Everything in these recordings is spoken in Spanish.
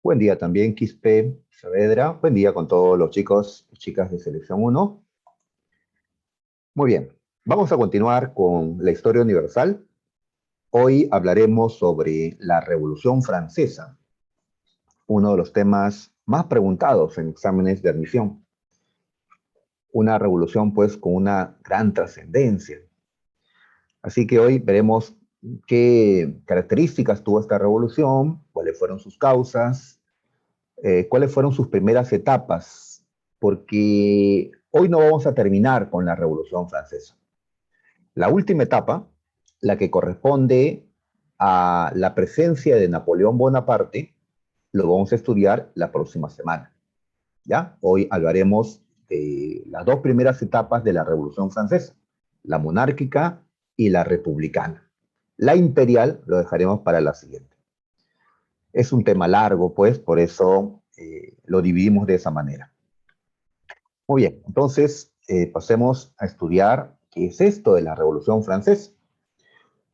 Buen día también, Quispe Saavedra. Buen día con todos los chicos y chicas de Selección Uno. Muy bien, vamos a continuar con la historia universal. Hoy hablaremos sobre la Revolución Francesa, uno de los temas más preguntados en exámenes de admisión. Una revolución, pues, con una gran trascendencia. Así que hoy veremos qué características tuvo esta revolución, cuáles fueron sus causas, cuáles fueron sus primeras etapas, porque hoy no vamos a terminar con la Revolución Francesa. La última etapa, la que corresponde a la presencia de Napoleón Bonaparte, lo vamos a estudiar la próxima semana. ¿Ya? Hoy hablaremos de las dos primeras etapas de la Revolución Francesa, la monárquica y la republicana. La imperial lo dejaremos para la siguiente. Es un tema largo, pues, por eso lo dividimos de esa manera. Muy bien, entonces pasemos a estudiar qué es esto de la Revolución Francesa.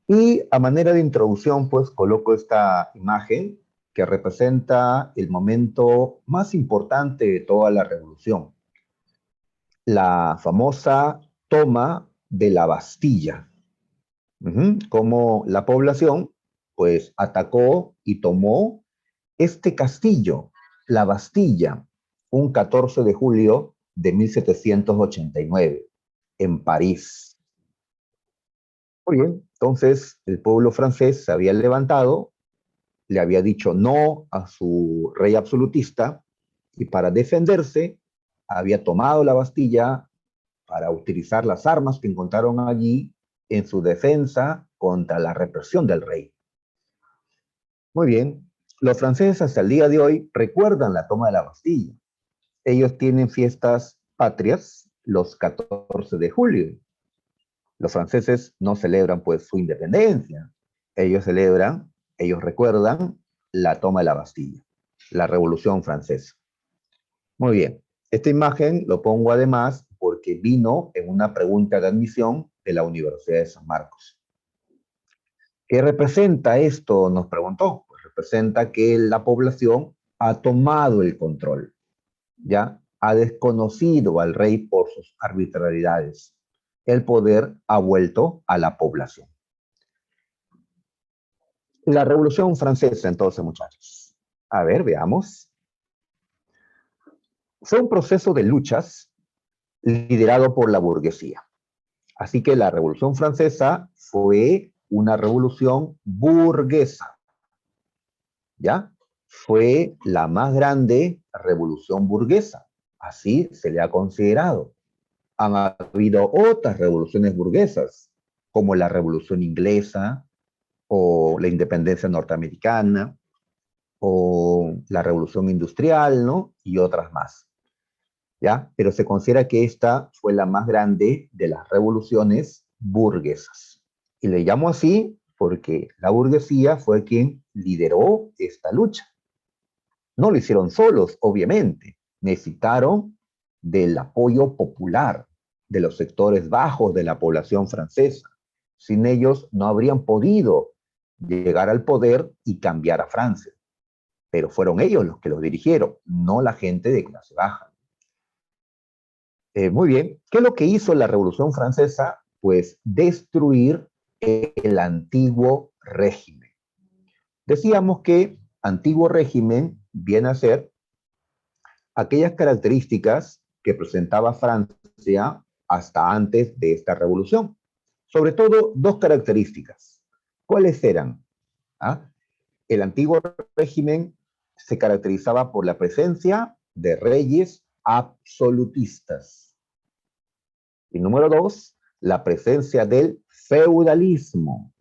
Y a manera de introducción, pues, coloco esta imagen que representa el momento más importante de toda la revolución, la famosa toma de la Bastilla. Como la población, pues, atacó y tomó este castillo, la Bastilla, un 14 de julio de 1789, en París. Muy bien, entonces el pueblo francés se había levantado, le había dicho no a su rey absolutista y para defenderse había tomado la Bastilla para utilizar las armas que encontraron allí en su defensa contra la represión del rey. Muy bien, los franceses hasta el día de hoy recuerdan la toma de la Bastilla. Ellos tienen fiestas patrias los 14 de julio. Los franceses no celebran pues su independencia. Ellos celebran, ellos recuerdan la toma de la Bastilla, la Revolución Francesa. Muy bien, esta imagen lo pongo además porque vino en una pregunta de admisión de la Universidad de San Marcos. ¿Qué representa esto? Nos preguntó. Pues representa que la población ha tomado el control, ¿ya? Ha desconocido al rey por sus arbitrariedades. El poder ha vuelto a la población. La Revolución Francesa, entonces, muchachos. A ver, veamos. Fue un proceso de luchas liderado por la burguesía. Así que la Revolución Francesa fue una revolución burguesa, ¿ya? Fue la más grande revolución burguesa. Así se le ha considerado. Han habido otras revoluciones burguesas, como la Revolución Inglesa o la independencia norteamericana o la Revolución Industrial, ¿no? Y otras más, ¿ya? Pero se considera que esta fue la más grande de las revoluciones burguesas. Y le llamo así porque la burguesía fue quien lideró esta lucha. No lo hicieron solos, obviamente. Necesitaron del apoyo popular de los sectores bajos de la población francesa. Sin ellos no habrían podido llegar al poder y cambiar a Francia. Pero fueron ellos los que los dirigieron, no la gente de clase baja. Muy bien, ¿qué es lo que hizo la Revolución Francesa? Pues destruir el antiguo régimen. Decíamos que antiguo régimen viene a ser aquellas características que presentaba Francia hasta antes de esta revolución. Sobre todo dos características. ¿Cuáles eran? ¿Ah? El antiguo régimen se caracterizaba por la presencia de reyes absolutistas. Y número dos, la presencia del feudalismo.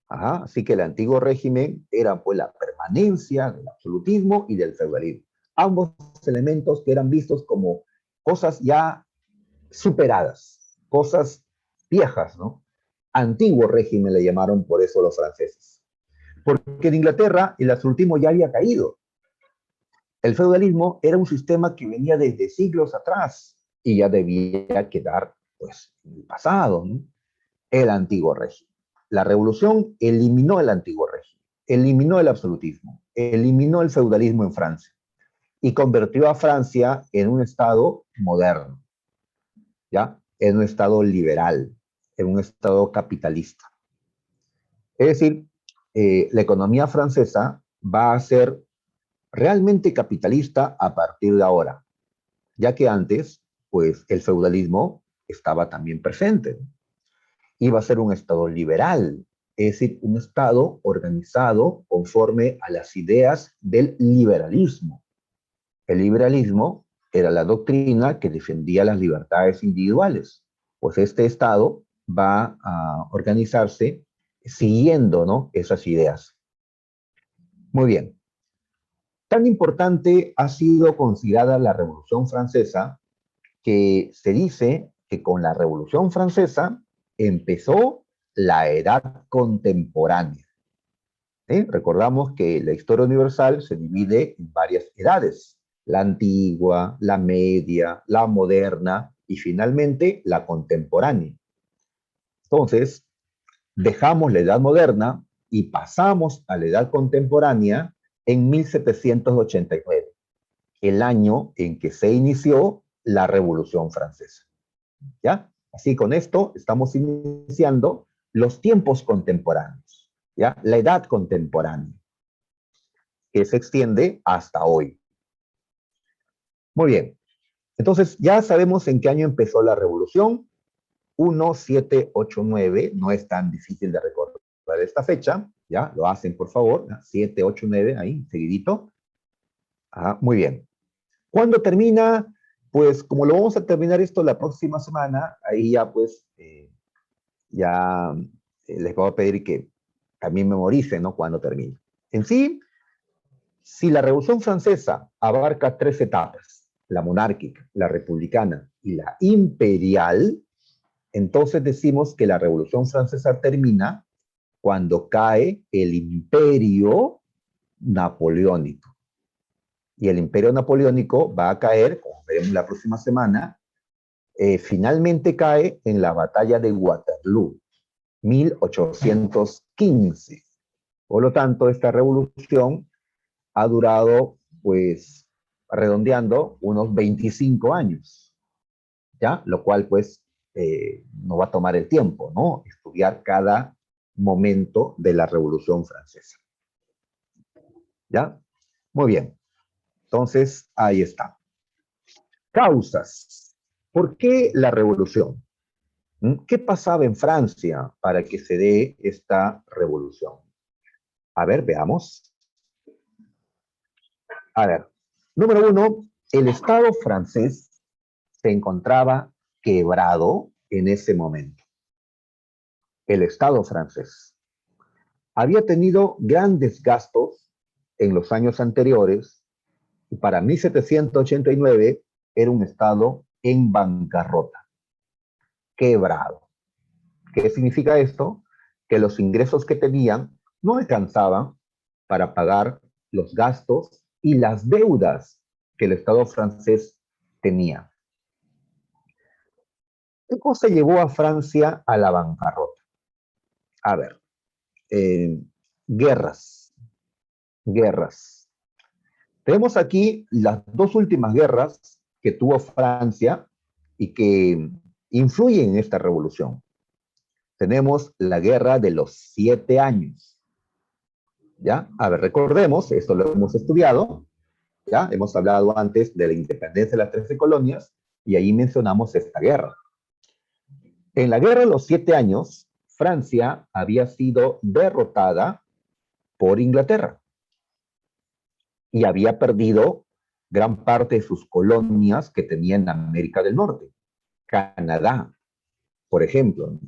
Ajá, así que el antiguo régimen era pues la permanencia del absolutismo y del feudalismo. Ambos elementos que eran vistos como cosas ya superadas, cosas viejas, ¿no? Antiguo régimen le llamaron por eso los franceses. Porque en Inglaterra el absolutismo ya había caído. El feudalismo era un sistema que venía desde siglos atrás y ya debía quedar pues en el pasado, ¿no? El antiguo régimen. La revolución eliminó el antiguo régimen, eliminó el absolutismo, eliminó el feudalismo en Francia y convirtió a Francia en un estado moderno, ¿ya? En un estado liberal, en un estado capitalista. Es decir, la economía francesa va a ser realmente capitalista a partir de ahora, ya que antes, pues el feudalismo estaba también presente. Iba a ser un estado liberal, es decir, un estado organizado conforme a las ideas del liberalismo. El liberalismo era la doctrina que defendía las libertades individuales. Pues este estado va a organizarse siguiendo, ¿no?, esas ideas. Muy bien. Tan importante ha sido considerada la Revolución Francesa que se dice que con la Revolución Francesa empezó la edad contemporánea. Recordamos que la historia universal se divide en varias edades: la antigua, la media, la moderna y finalmente la contemporánea. Entonces, dejamos la edad moderna y pasamos a la edad contemporánea en 1789, el año en que se inició la Revolución Francesa. ¿Ya? Así con esto estamos iniciando los tiempos contemporáneos, ¿ya? La edad contemporánea, que se extiende hasta hoy. Muy bien. Entonces, ya sabemos en qué año empezó la revolución. 1789, no es tan difícil de recordar esta fecha, ¿ya? Lo hacen, por favor, 789, ahí, seguidito. Muy bien. ¿Cuándo termina? Pues como lo vamos a terminar esto la próxima semana, ahí ya pues, ya les voy a pedir que también memoricen, ¿no?, cuándo termina. En sí, si la Revolución Francesa abarca tres etapas, la monárquica, la republicana y la imperial, entonces decimos que la Revolución Francesa termina cuando cae el imperio napoleónico. Y el imperio napoleónico va a caer, como veremos la próxima semana, finalmente cae en la batalla de Waterloo, 1815. Por lo tanto, esta revolución ha durado, pues, redondeando, unos 25 años, ¿ya? Lo cual, pues, nos va a tomar el tiempo, ¿no?, estudiar cada momento de la Revolución Francesa. ¿Ya? Muy bien. Entonces, ahí está. Causas. ¿Por qué la revolución? ¿Qué pasaba en Francia para que se dé esta revolución? A ver, veamos. A ver, número uno, el Estado francés se encontraba quebrado en ese momento. El Estado francés había tenido grandes gastos en los años anteriores y para 1789 era un Estado en bancarrota, quebrado. ¿Qué significa esto? Que los ingresos que tenían no alcanzaban para pagar los gastos y las deudas que el Estado francés tenía. ¿Qué cosa llevó a Francia a la bancarrota? A ver, guerras, guerras. Tenemos aquí las dos últimas guerras que tuvo Francia y que influyen en esta revolución. Tenemos la guerra de los 7 años. ¿Ya? A ver, recordemos, esto lo hemos estudiado, ¿ya? Hemos hablado antes de la independencia de las 13 colonias y ahí mencionamos esta guerra. En la guerra de los 7 años, Francia había sido derrotada por Inglaterra y había perdido gran parte de sus colonias que tenía en América del Norte. Canadá, por ejemplo.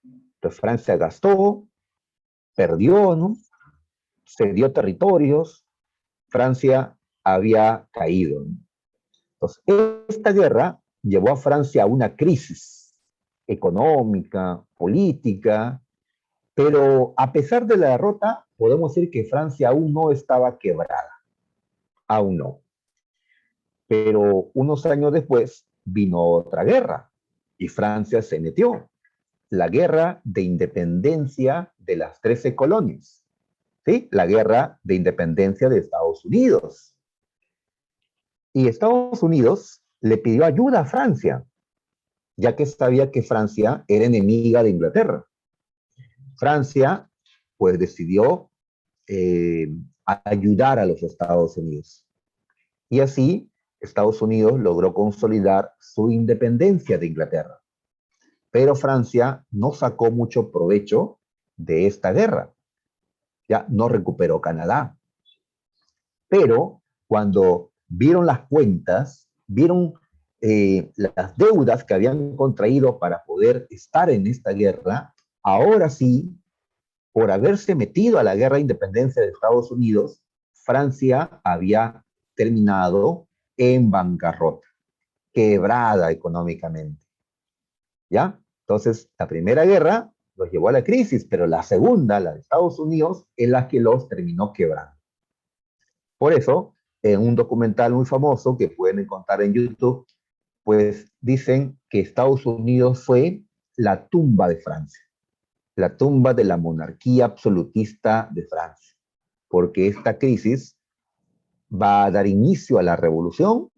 Entonces Francia gastó, perdió, ¿no?, cedió territorios, Francia había caído, ¿no? Entonces, esta guerra llevó a Francia a una crisis económica, política, pero a pesar de la derrota, podemos decir que Francia aún no estaba quebrada, aún no. Pero unos años después vino otra guerra y Francia se metió, la guerra de independencia de las 13 colonias. ¿sí? La guerra de independencia de Estados Unidos. Y Estados Unidos le pidió ayuda a Francia, ya que sabía que Francia era enemiga de Inglaterra. Francia, pues, decidió eh, ayudar a los Estados Unidos. Y así, Estados Unidos logró consolidar su independencia de Inglaterra. Pero Francia no sacó mucho provecho de esta guerra. Ya no recuperó Canadá. Pero cuando vieron las cuentas, vieron las deudas que habían contraído para poder estar en esta guerra, ahora sí, por haberse metido a la guerra de independencia de Estados Unidos, Francia había terminado en bancarrota, quebrada económicamente. ¿Ya? Entonces, la primera guerra los llevó a la crisis, pero la segunda, la de Estados Unidos, es la que los terminó quebrando. Por eso, en un documental muy famoso que pueden encontrar en YouTube, pues dicen que Estados Unidos fue la tumba de Francia, la tumba de la monarquía absolutista de Francia, porque esta crisis va a dar inicio a la revolución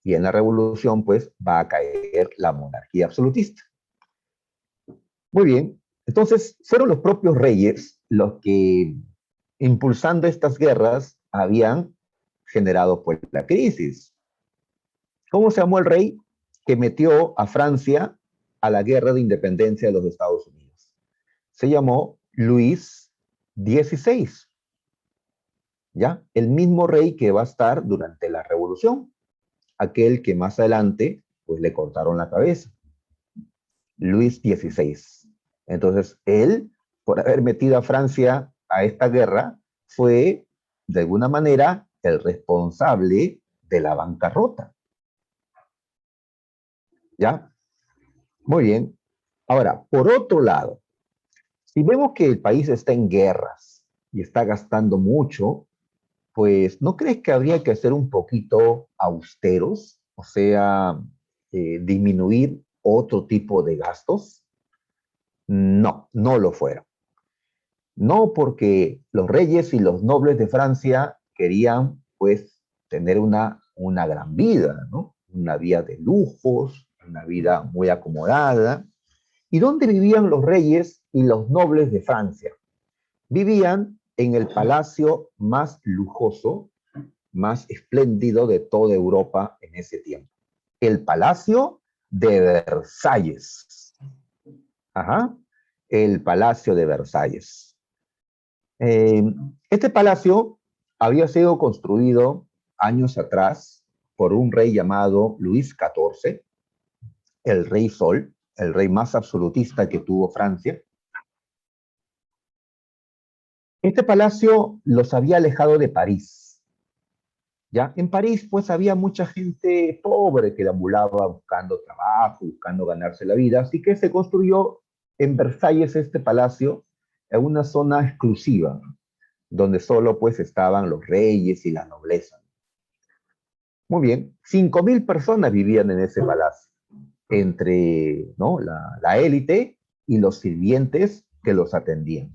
y en la revolución pues va a caer la monarquía absolutista. Muy bien, entonces fueron los propios reyes los que, impulsando estas guerras, habían generado pues la crisis. ¿Cómo se llamó el rey que metió a Francia a la guerra de independencia de los Estados Unidos? Se llamó Luis XVI, ¿ya? El mismo rey que va a estar durante la revolución, aquel que más adelante pues le cortaron la cabeza. Luis XVI. Entonces, él, por haber metido a Francia a esta guerra, fue, de alguna manera, el responsable de la bancarrota. ¿Ya? Muy bien. Ahora, por otro lado, si vemos que el país está en guerras y está gastando mucho, pues, ¿no crees que habría que ser un poquito austeros? O sea, disminuir otro tipo de gastos. No, no lo fueron. No porque los reyes y los nobles de Francia querían, pues, tener una gran vida, ¿no? Una vida de lujos, una vida muy acomodada. ¿Y dónde vivían los reyes y los nobles de Francia? Vivían en el palacio más lujoso, más espléndido de toda Europa en ese tiempo. El Palacio de Versalles. Ajá, el Palacio de Versalles. Eh, este palacio había sido construido años atrás por un rey llamado Luis XIV, el rey Sol, el rey más absolutista que tuvo Francia. Este palacio los había alejado de París. ¿Ya? En París, pues, había mucha gente pobre que deambulaba buscando trabajo, buscando ganarse la vida, así que se construyó en Versalles este palacio en una zona exclusiva, donde solo pues estaban los reyes y la nobleza. Muy bien, 5.000 personas vivían en ese palacio, entre, ¿no?, la élite y los sirvientes que los atendían.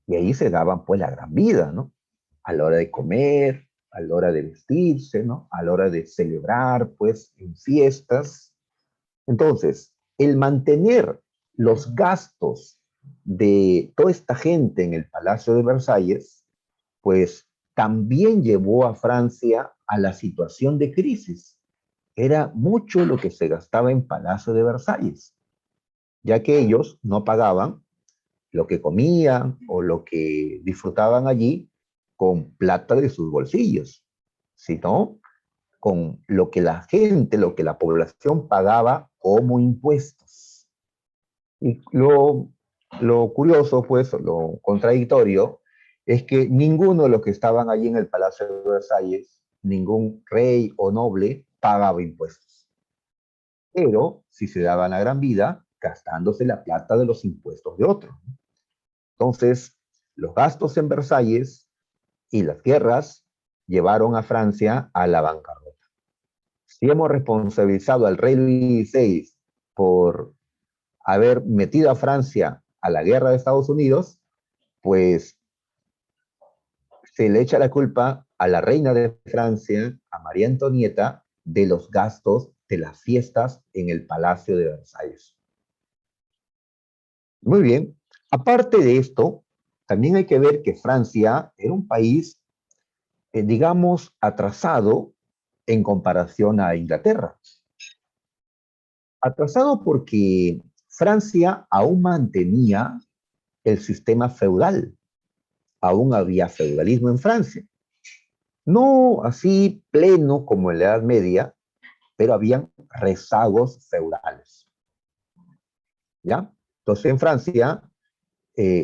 Y ahí se daban pues la gran vida, ¿no? A la hora de comer, a la hora de vestirse, ¿no? A la hora de celebrar pues en fiestas. Entonces, el mantener los gastos de toda esta gente en el Palacio de Versalles pues también llevó a Francia a la situación de crisis. Era mucho lo que se gastaba en Palacio de Versalles, ya que ellos no pagaban lo que comían o lo que disfrutaban allí con plata de sus bolsillos, sino con lo que la gente, lo que la población pagaba como impuestos. Y lo curioso, pues, lo contradictorio, es que ninguno de los que estaban allí en el Palacio de Versalles, ningún rey o noble, pagaba impuestos. Pero si se daban la gran vida gastándose la plata de los impuestos de otros. Entonces, los gastos en Versalles y las guerras llevaron a Francia a la bancarrota. Si hemos responsabilizado al rey Luis XVI por haber metido a Francia a la guerra de Estados Unidos, pues se le echa la culpa a la reina de Francia, a María Antonieta, de los gastos de las fiestas en el Palacio de Versalles. Muy bien. Aparte de esto, también hay que ver que Francia era un país, digamos, atrasado en comparación a Inglaterra. Atrasado porque Francia aún mantenía el sistema feudal, aún había feudalismo en Francia. No así pleno como en la Edad Media, pero habían rezagos feudales. ¿Ya? Entonces en Francia,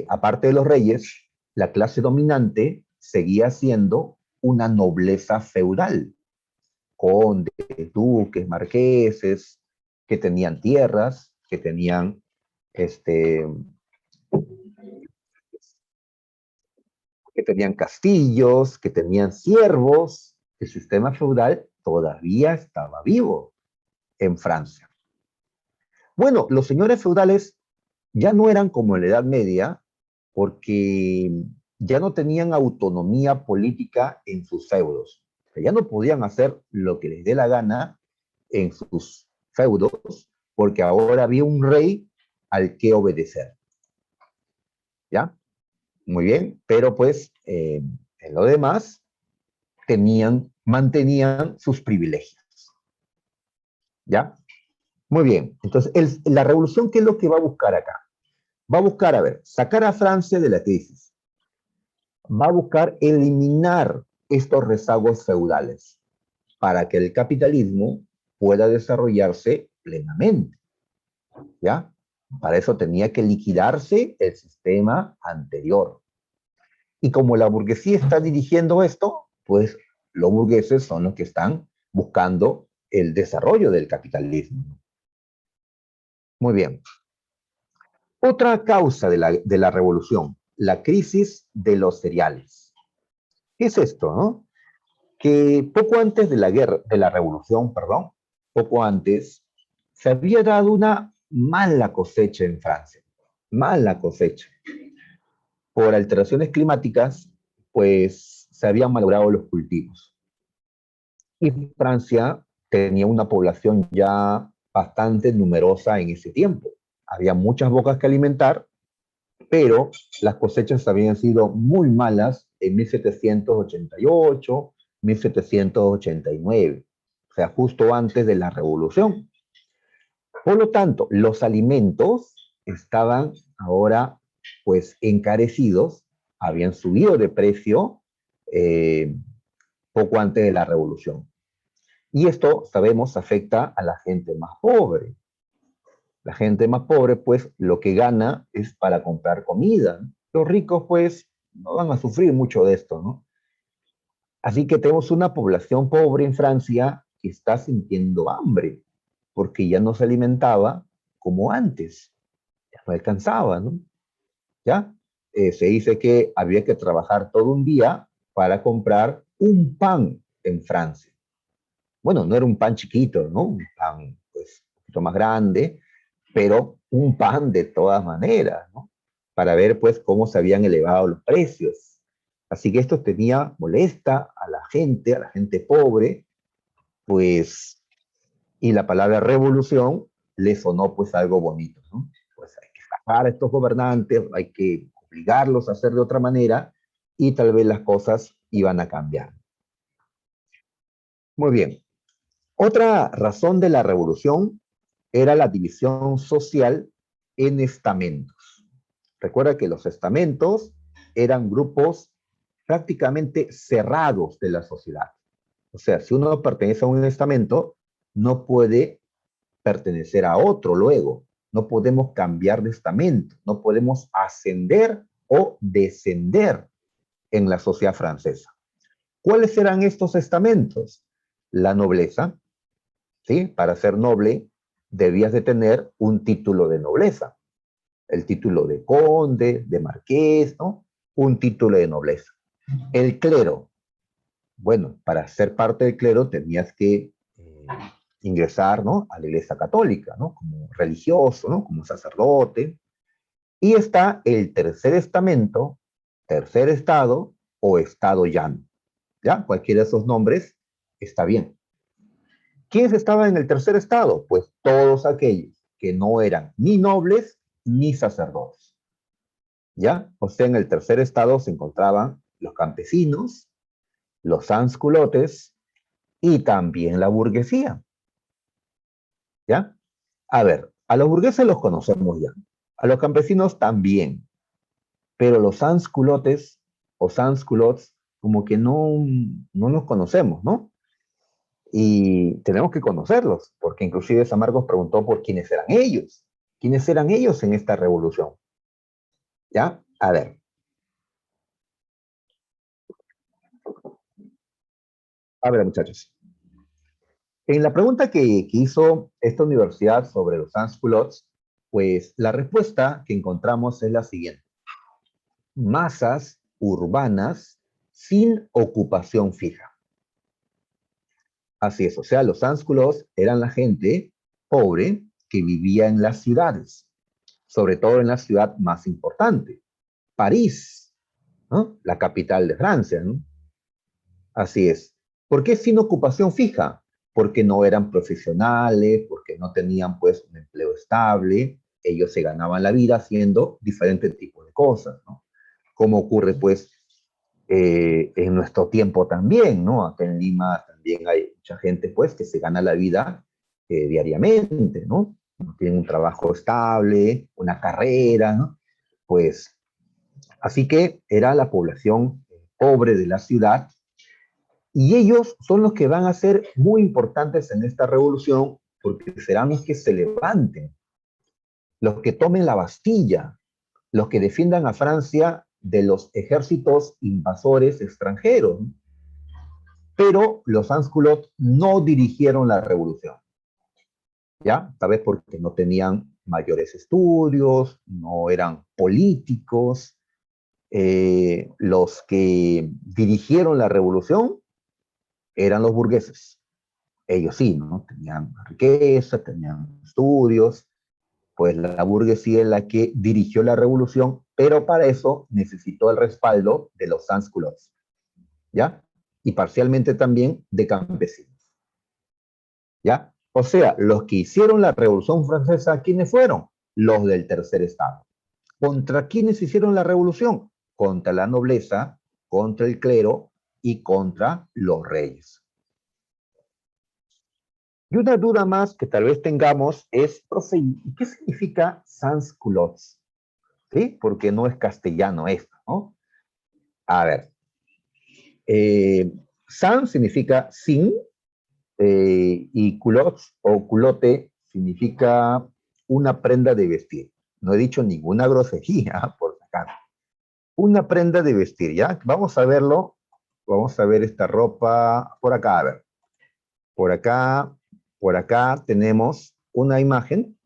aparte de los reyes, la clase dominante seguía siendo una nobleza feudal, condes, duques, marqueses, que tenían tierras, que tenían este, que tenían castillos, que tenían siervos. El sistema feudal todavía estaba vivo en Francia. Bueno, los señores feudales ya no eran como en la Edad Media, porque ya no tenían autonomía política en sus feudos. O sea, ya no podían hacer lo que les dé la gana en sus feudos, porque ahora había un rey al que obedecer. ¿Ya? Muy bien, pero pues en lo demás mantenían sus privilegios. ¿Ya? Muy bien, entonces la revolución, ¿qué es lo que va a buscar acá? Va a buscar, a ver, sacar a Francia de la crisis, va a buscar eliminar estos rezagos feudales para que el capitalismo pueda desarrollarse plenamente, ¿ya? Para eso tenía que liquidarse el sistema anterior. Y como la burguesía está dirigiendo esto, pues los burgueses son los que están buscando el desarrollo del capitalismo. Muy bien. Otra causa de la revolución, la crisis de los cereales. ¿Qué es esto, no? Que poco antes de la guerra, de la revolución, perdón, poco antes, se había dado una mala cosecha en Francia. Mala cosecha. Por alteraciones climáticas, pues se habían malogrado los cultivos. Y Francia tenía una población ya bastante numerosa en ese tiempo. Había muchas bocas que alimentar, pero las cosechas habían sido muy malas en 1788, 1789, o sea, justo antes de la revolución. Por lo tanto, los alimentos estaban ahora pues encarecidos, habían subido de precio eh, poco antes de la revolución. Y esto, sabemos, afecta a la gente más pobre. La gente más pobre, pues, lo que gana es para comprar comida. Los ricos, pues, no van a sufrir mucho de esto, ¿no? Así que tenemos una población pobre en Francia que está sintiendo hambre, porque ya no se alimentaba como antes, ya no alcanzaba, ¿no? ¿Ya? Se dice que había que trabajar todo un día para comprar un pan en Francia. Bueno, no era un pan chiquito, ¿no? Un pan, pues, un poquito más grande, pero un pan de todas maneras, ¿no? Para ver, pues, cómo se habían elevado los precios. Así que esto tenía molesta a la gente pobre, pues, y la palabra revolución le sonó, pues, algo bonito, ¿no? Pues hay que sacar a estos gobernantes, hay que obligarlos a hacer de otra manera, y tal vez las cosas iban a cambiar. Muy bien. Otra razón de la revolución era la división social en estamentos. Recuerda que los estamentos eran grupos prácticamente cerrados de la sociedad. O sea, si uno pertenece a un estamento, no puede pertenecer a otro luego. No podemos cambiar de estamento, no podemos ascender o descender en la sociedad francesa. ¿Cuáles eran estos estamentos? La nobleza, ¿sí? Para ser noble debías de tener un título de nobleza, el título de conde, de marqués, ¿no? Un título de nobleza. El clero, bueno, para ser parte del clero tenías que ingresar, ¿no? A la iglesia católica, ¿no? Como religioso, ¿no? Como sacerdote. Y está el tercer estamento, tercer estado o estado llano. ¿Ya? Cualquiera de esos nombres está bien. ¿Quiénes estaban en el tercer estado? Pues todos aquellos que no eran ni nobles ni sacerdotes. ¿Ya? O sea, en el tercer estado se encontraban los campesinos, los sansculotes y también la burguesía. ¿Ya? A ver, a los burgueses los conocemos ya, a los campesinos también, pero los sansculotes o sansculots como que no los conocemos, ¿no? Y tenemos que conocerlos, porque inclusive Samargos preguntó por quiénes eran ellos en esta revolución. ¿Ya? A ver, muchachos. En la pregunta que hizo esta universidad sobre los sans-culottes, pues la respuesta que encontramos es la siguiente. Masas urbanas sin ocupación fija. Así es, o sea, los sans-culottes eran la gente pobre que vivía en las ciudades, sobre todo en la ciudad más importante, París, ¿no? La capital de Francia, ¿no? Así es. ¿Por qué sin ocupación fija? Porque no eran profesionales, porque no tenían pues un empleo estable, ellos se ganaban la vida haciendo diferentes tipos de cosas, ¿no? Como ocurre pues en nuestro tiempo también, ¿no? Acá en Lima también hay mucha gente pues que se gana la vida diariamente, ¿no? Tienen un trabajo estable, una carrera, ¿no? Pues así que era la población pobre de la ciudad y ellos son los que van a ser muy importantes en esta revolución porque serán los que se levanten, los que tomen la Bastilla, los que defiendan a Francia de los ejércitos invasores extranjeros. Pero los sans-culottes no dirigieron la revolución, ¿ya? Tal vez porque no tenían mayores estudios, no eran políticos. Los que dirigieron la revolución eran los burgueses. Ellos sí, ¿no? Tenían riqueza, tenían estudios, pues la burguesía es la que dirigió la revolución, pero para eso necesitó el respaldo de los sans-culottes, ¿ya? Y parcialmente también de campesinos, ¿ya? O sea, los que hicieron la revolución francesa, ¿quiénes fueron? Los del tercer estado. ¿Contra quiénes hicieron la revolución? Contra la nobleza, contra el clero y contra los reyes. Y una duda más que tal vez tengamos es, profe, ¿qué significa sans-culottes? ¿Sí? Porque no es castellano esto, ¿no? A ver, sans significa sin y culottes o culote significa una prenda de vestir. No he dicho ninguna grosería, por acá. Una prenda de vestir, ¿ya? Vamos a verlo. Vamos a ver esta ropa por acá, a ver. Por acá, por acá tenemos una imagen.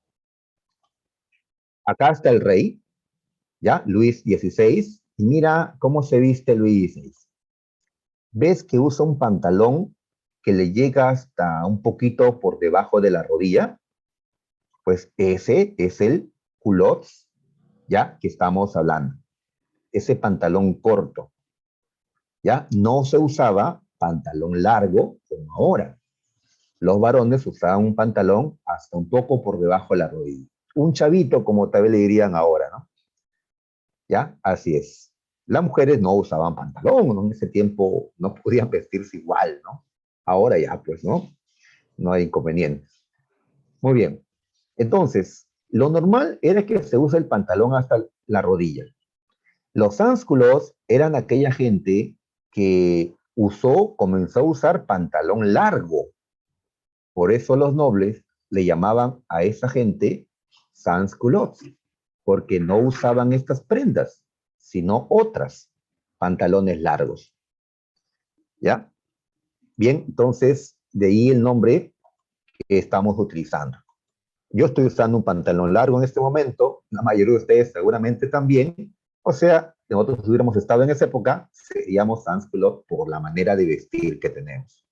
Acá está el rey, ¿ya? Luis XVI. Y mira cómo se viste Luis XVI. ¿Ves que usa un pantalón que le llega hasta un poquito por debajo de la rodilla? Pues ese es el culottes, ¿ya? Que estamos hablando. Ese pantalón corto, ¿ya? No se usaba pantalón largo como ahora. Los varones usaban un pantalón hasta un poco por debajo de la rodilla. Un chavito, como tal vez le dirían ahora, ¿no? ¿Ya? Así es. Las mujeres no usaban pantalón, ¿no? En ese tiempo no podían vestirse igual, ¿no? Ahora ya, pues, ¿no? No hay inconvenientes. Muy bien. Entonces, lo normal era que se use el pantalón hasta la rodilla. Los sánsculos eran aquella gente que comenzó a usar pantalón largo. Por eso los nobles le llamaban a esa gente sans-culottes, porque no usaban estas prendas, sino otras, pantalones largos. ¿Ya? Bien, entonces, de ahí el nombre que estamos utilizando. Yo estoy usando un pantalón largo en este momento, la mayoría de ustedes seguramente también. O sea, si nosotros hubiéramos estado en esa época, seríamos sans-culottes por la manera de vestir que tenemos.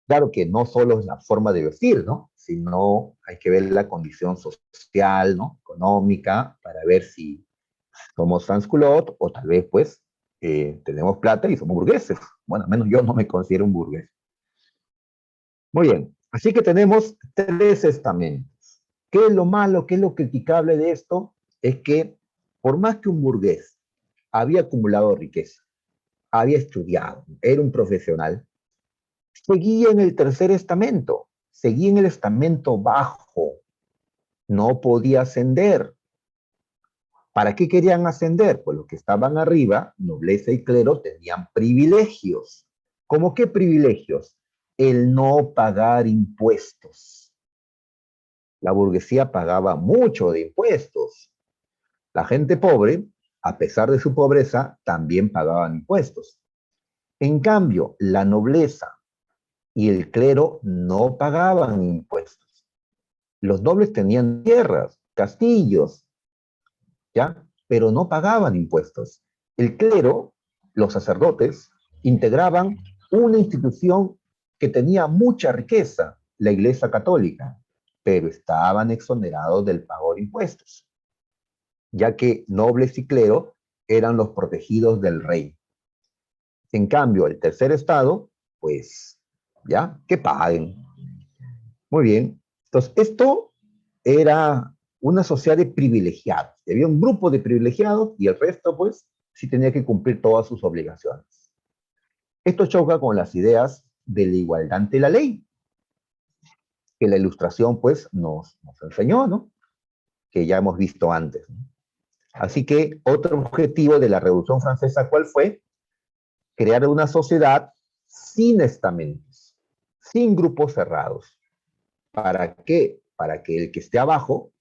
Claro que no solo es la forma de vestir, ¿no? Sino hay que ver la condición social, ¿no? Económica, para ver si somos sans-culottes o tal vez, pues, tenemos plata y somos burgueses. Bueno, al menos yo no me considero un burgués. Muy bien, así que tenemos tres estamentos. ¿Qué es lo malo, qué es lo criticable de esto? Es que por más que un burgués había acumulado riqueza, había estudiado, era un profesional, seguía en el tercer estamento, seguía en el estamento bajo, no podía ascender. ¿Para qué querían ascender? Pues los que estaban arriba, nobleza y clero, tenían privilegios. ¿Cómo qué privilegios? El no pagar impuestos. La burguesía pagaba mucho de impuestos. La gente pobre, a pesar de su pobreza, también pagaban impuestos. En cambio, la nobleza y el clero no pagaban impuestos. Los nobles tenían tierras, castillos, ¿ya? Pero no pagaban impuestos. El clero, los sacerdotes, integraban una institución que tenía mucha riqueza, la Iglesia Católica, pero estaban exonerados del pago de impuestos, ya que nobles y clero eran los protegidos del rey. En cambio, el tercer estado, pues, ya, que paguen. Muy bien. Entonces, esto era una sociedad de privilegiados. Había un grupo de privilegiados y el resto, pues, sí tenía que cumplir todas sus obligaciones. Esto choca con las ideas de la igualdad ante la ley, que la ilustración, pues, nos enseñó, ¿no? Que ya hemos visto antes, ¿no? Así que otro objetivo de la Revolución Francesa, ¿cuál fue? Crear una sociedad sin estamentos, sin grupos cerrados. ¿Para qué? Para que el que esté abajo,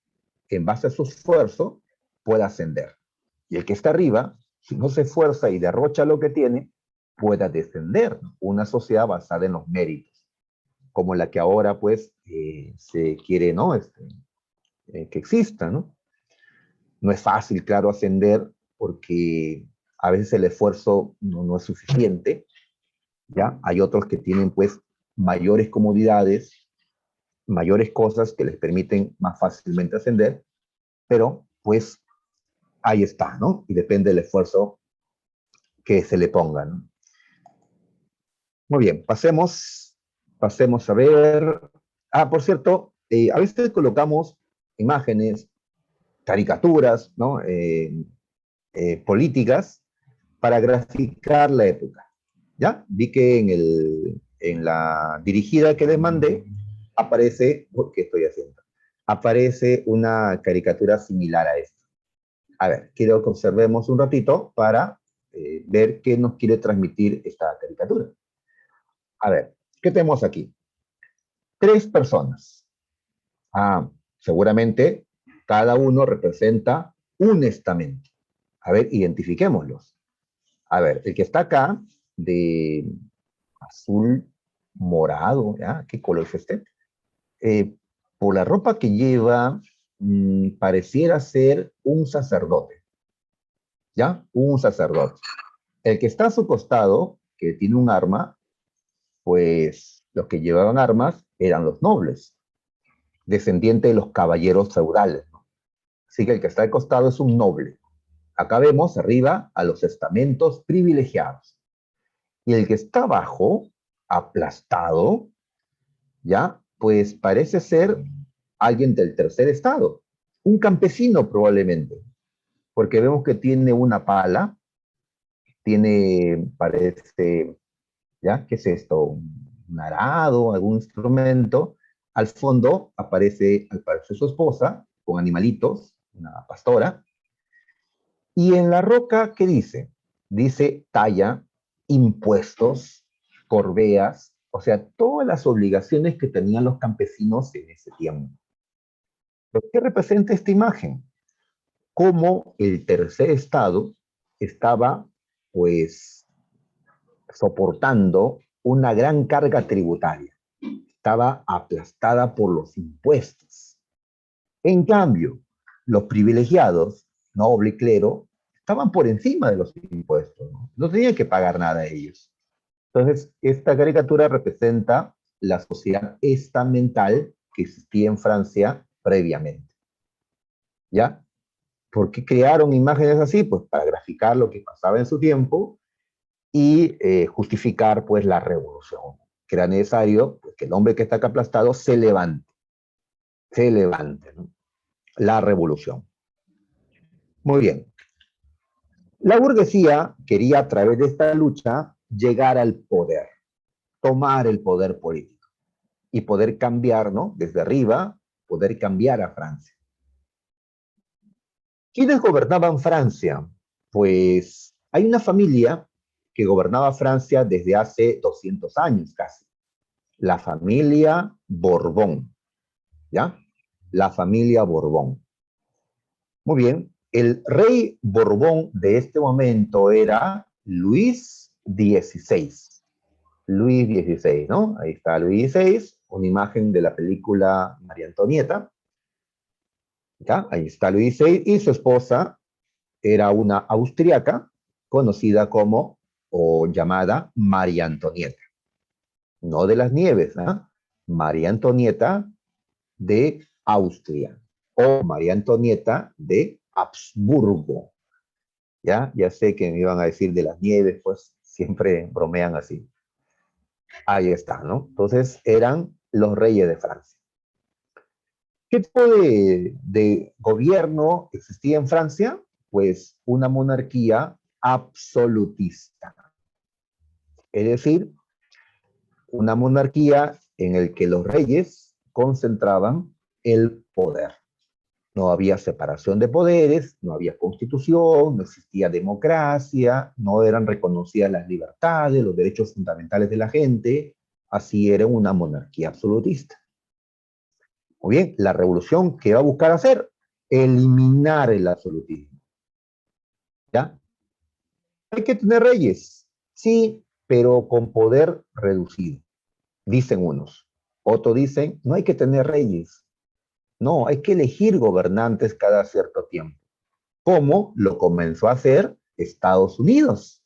en base a su esfuerzo, pueda ascender. Y el que está arriba, si no se esfuerza y derrocha lo que tiene, pueda descender. Una sociedad basada en los méritos, como la que ahora, pues, se quiere, ¿no? Que exista, ¿no? No es fácil, claro, ascender porque a veces el esfuerzo no es suficiente, ¿ya? Hay otros que tienen, pues, mayores comodidades, mayores cosas que les permiten más fácilmente ascender, pero, pues, ahí está, ¿no? Y depende del esfuerzo que se le ponga, ¿no? Muy bien, pasemos a ver. Ah, por cierto, a veces colocamos imágenes, caricaturas, ¿no? Políticas para graficar la época. ¿Ya? Vi que en la dirigida que les mandé aparece, ¿qué estoy haciendo? Aparece una caricatura similar a esta. A ver, quiero que observemos un ratito para ver qué nos quiere transmitir esta caricatura. A ver, ¿qué tenemos aquí? Tres personas. Ah, seguramente cada uno representa un estamento. A ver, identifiquémoslos. A ver, el que está acá, de azul morado, ¿ya? ¿Qué color es este? Eh, por la ropa que lleva, pareciera ser un sacerdote, ¿ya? Un sacerdote. El que está a su costado, que tiene un arma, pues los que llevaban armas eran los nobles, descendientes de los caballeros feudales, ¿no? Así que el que está al costado es un noble. Acá vemos arriba a los estamentos privilegiados. Y el que está abajo, aplastado, ¿ya? Pues parece ser alguien del tercer estado, un campesino probablemente, porque vemos que tiene una pala, tiene, parece, ¿ya? ¿Qué es esto? Un arado, algún instrumento. Al fondo aparece su esposa con animalitos, una pastora. Y en la roca, ¿qué dice? Dice talla, impuestos, corveas, o sea, todas las obligaciones que tenían los campesinos en ese tiempo. ¿Pero qué representa esta imagen? Cómo el tercer estado estaba, pues, soportando una gran carga tributaria. Estaba aplastada por los impuestos. En cambio, los privilegiados, noble y clero, estaban por encima de los impuestos, no tenían que pagar nada a ellos. Entonces, esta caricatura representa la sociedad estamental que existía en Francia previamente. ¿Ya? ¿Por qué crearon imágenes así? Pues para graficar lo que pasaba en su tiempo y justificar pues la revolución, que era necesario pues, que el hombre que está acá aplastado se levante, ¿no? La revolución. Muy bien. La burguesía quería a través de esta lucha llegar al poder, tomar el poder político y poder cambiar, ¿no? Desde arriba, poder cambiar a Francia. ¿Quiénes gobernaban Francia? Pues hay una familia que gobernaba Francia desde hace 200 años casi, la familia Borbón, ¿ya? La familia Borbón. Muy bien, el rey Borbón de este momento era Luis XVI. Luis XVI, ¿no? Ahí está Luis XVI, una imagen de la película María Antonieta. ¿Ya? Ahí está Luis XVI y su esposa era una austriaca conocida como o llamada María Antonieta. No de las Nieves, ¿eh? María Antonieta de Austria o María Antonieta de Habsburgo. Ya sé que me iban a decir de las Nieves, pues siempre bromean así. Ahí está, ¿no? Entonces eran los reyes de Francia. ¿Qué tipo de gobierno existía en Francia? Pues una monarquía absolutista. Es decir, una monarquía en el que los reyes concentraban el poder. No había separación de poderes, no había constitución, no existía democracia, no eran reconocidas las libertades, los derechos fundamentales de la gente. Así era una monarquía absolutista. Muy bien, la revolución que va a buscar hacer, eliminar el absolutismo. ¿Ya? Hay que tener reyes, sí, pero con poder reducido, dicen unos. Otros dicen, no hay que tener reyes, no, hay que elegir gobernantes cada cierto tiempo, como lo comenzó a hacer Estados Unidos,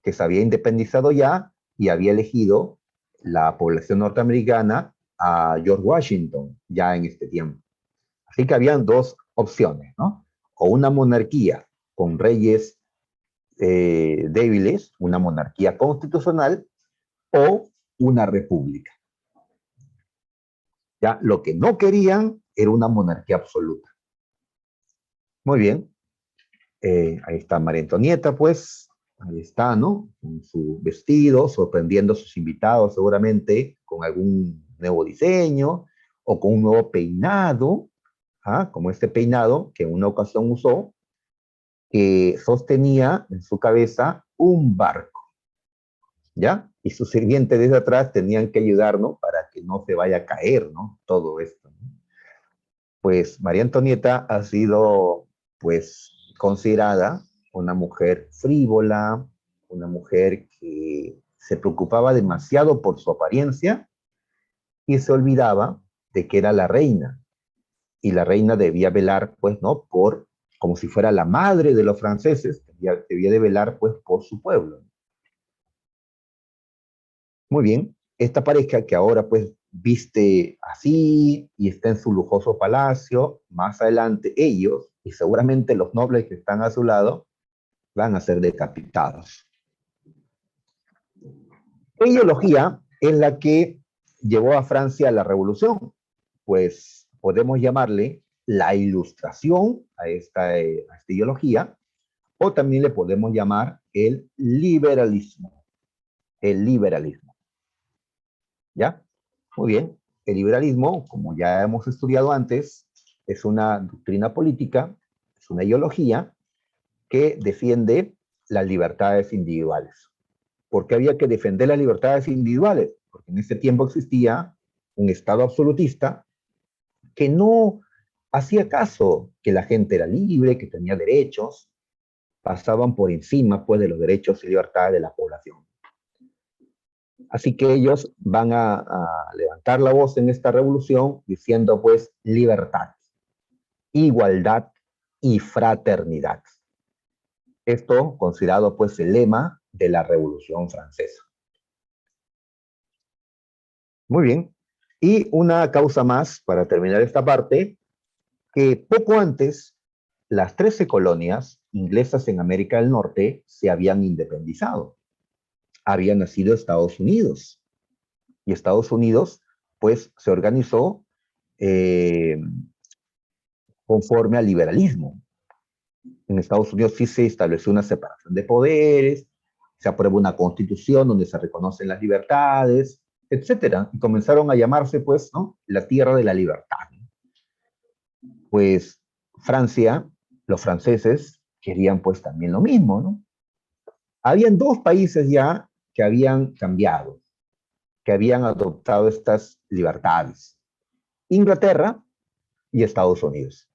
que se había independizado ya y había elegido la población norteamericana a George Washington ya en este tiempo. Así que habían dos opciones, ¿no? O una monarquía con reyes débiles, una monarquía constitucional o una república. Ya lo que no querían era una monarquía absoluta. Muy bien, ahí está María Antonieta, pues, ahí está, ¿no? Con su vestido, sorprendiendo a sus invitados seguramente con algún nuevo diseño o con un nuevo peinado, ¿ah? Como este peinado que en una ocasión usó, que sostenía en su cabeza un barco, ¿ya? Y sus sirvientes desde atrás tenían que ayudarnos para que no se vaya a caer, ¿no? Todo esto, ¿no? Pues María Antonieta ha sido, pues, considerada una mujer frívola, una mujer que se preocupaba demasiado por su apariencia y se olvidaba de que era la reina. Y la reina debía velar, pues, ¿no? Por, como si fuera la madre de los franceses, debía de velar, pues, por su pueblo. Muy bien, esta pareja que ahora pues viste así y está en su lujoso palacio, más adelante ellos y seguramente los nobles que están a su lado van a ser decapitados. ¿Qué ideología es la que llevó a Francia a la revolución? Pues podemos llamarle la ilustración a esta ideología o también le podemos llamar el liberalismo. El liberalismo. ¿Ya? Muy bien. El liberalismo, como ya hemos estudiado antes, es una doctrina política, es una ideología que defiende las libertades individuales. ¿Por qué había que defender las libertades individuales? Porque en ese tiempo existía un Estado absolutista que no hacía caso que la gente era libre, que tenía derechos, pasaban por encima pues, de los derechos y libertades de la población. Así que ellos van a levantar la voz en esta revolución diciendo pues libertad, igualdad y fraternidad. Esto considerado pues el lema de la Revolución Francesa. Muy bien. Y una causa más para terminar esta parte, que poco antes las 13 colonias inglesas en América del Norte se habían independizado. Había nacido Estados Unidos. Y Estados Unidos, pues, se organizó eh, conforme al liberalismo. En Estados Unidos sí se estableció una separación de poderes, se aprueba una constitución donde se reconocen las libertades, etcétera. Y comenzaron a llamarse, pues, ¿no?, la tierra de la libertad. Pues Francia, los franceses querían pues también lo mismo, ¿no? Habían dos países ya que habían cambiado, que habían adoptado estas libertades: Inglaterra y Estados Unidos.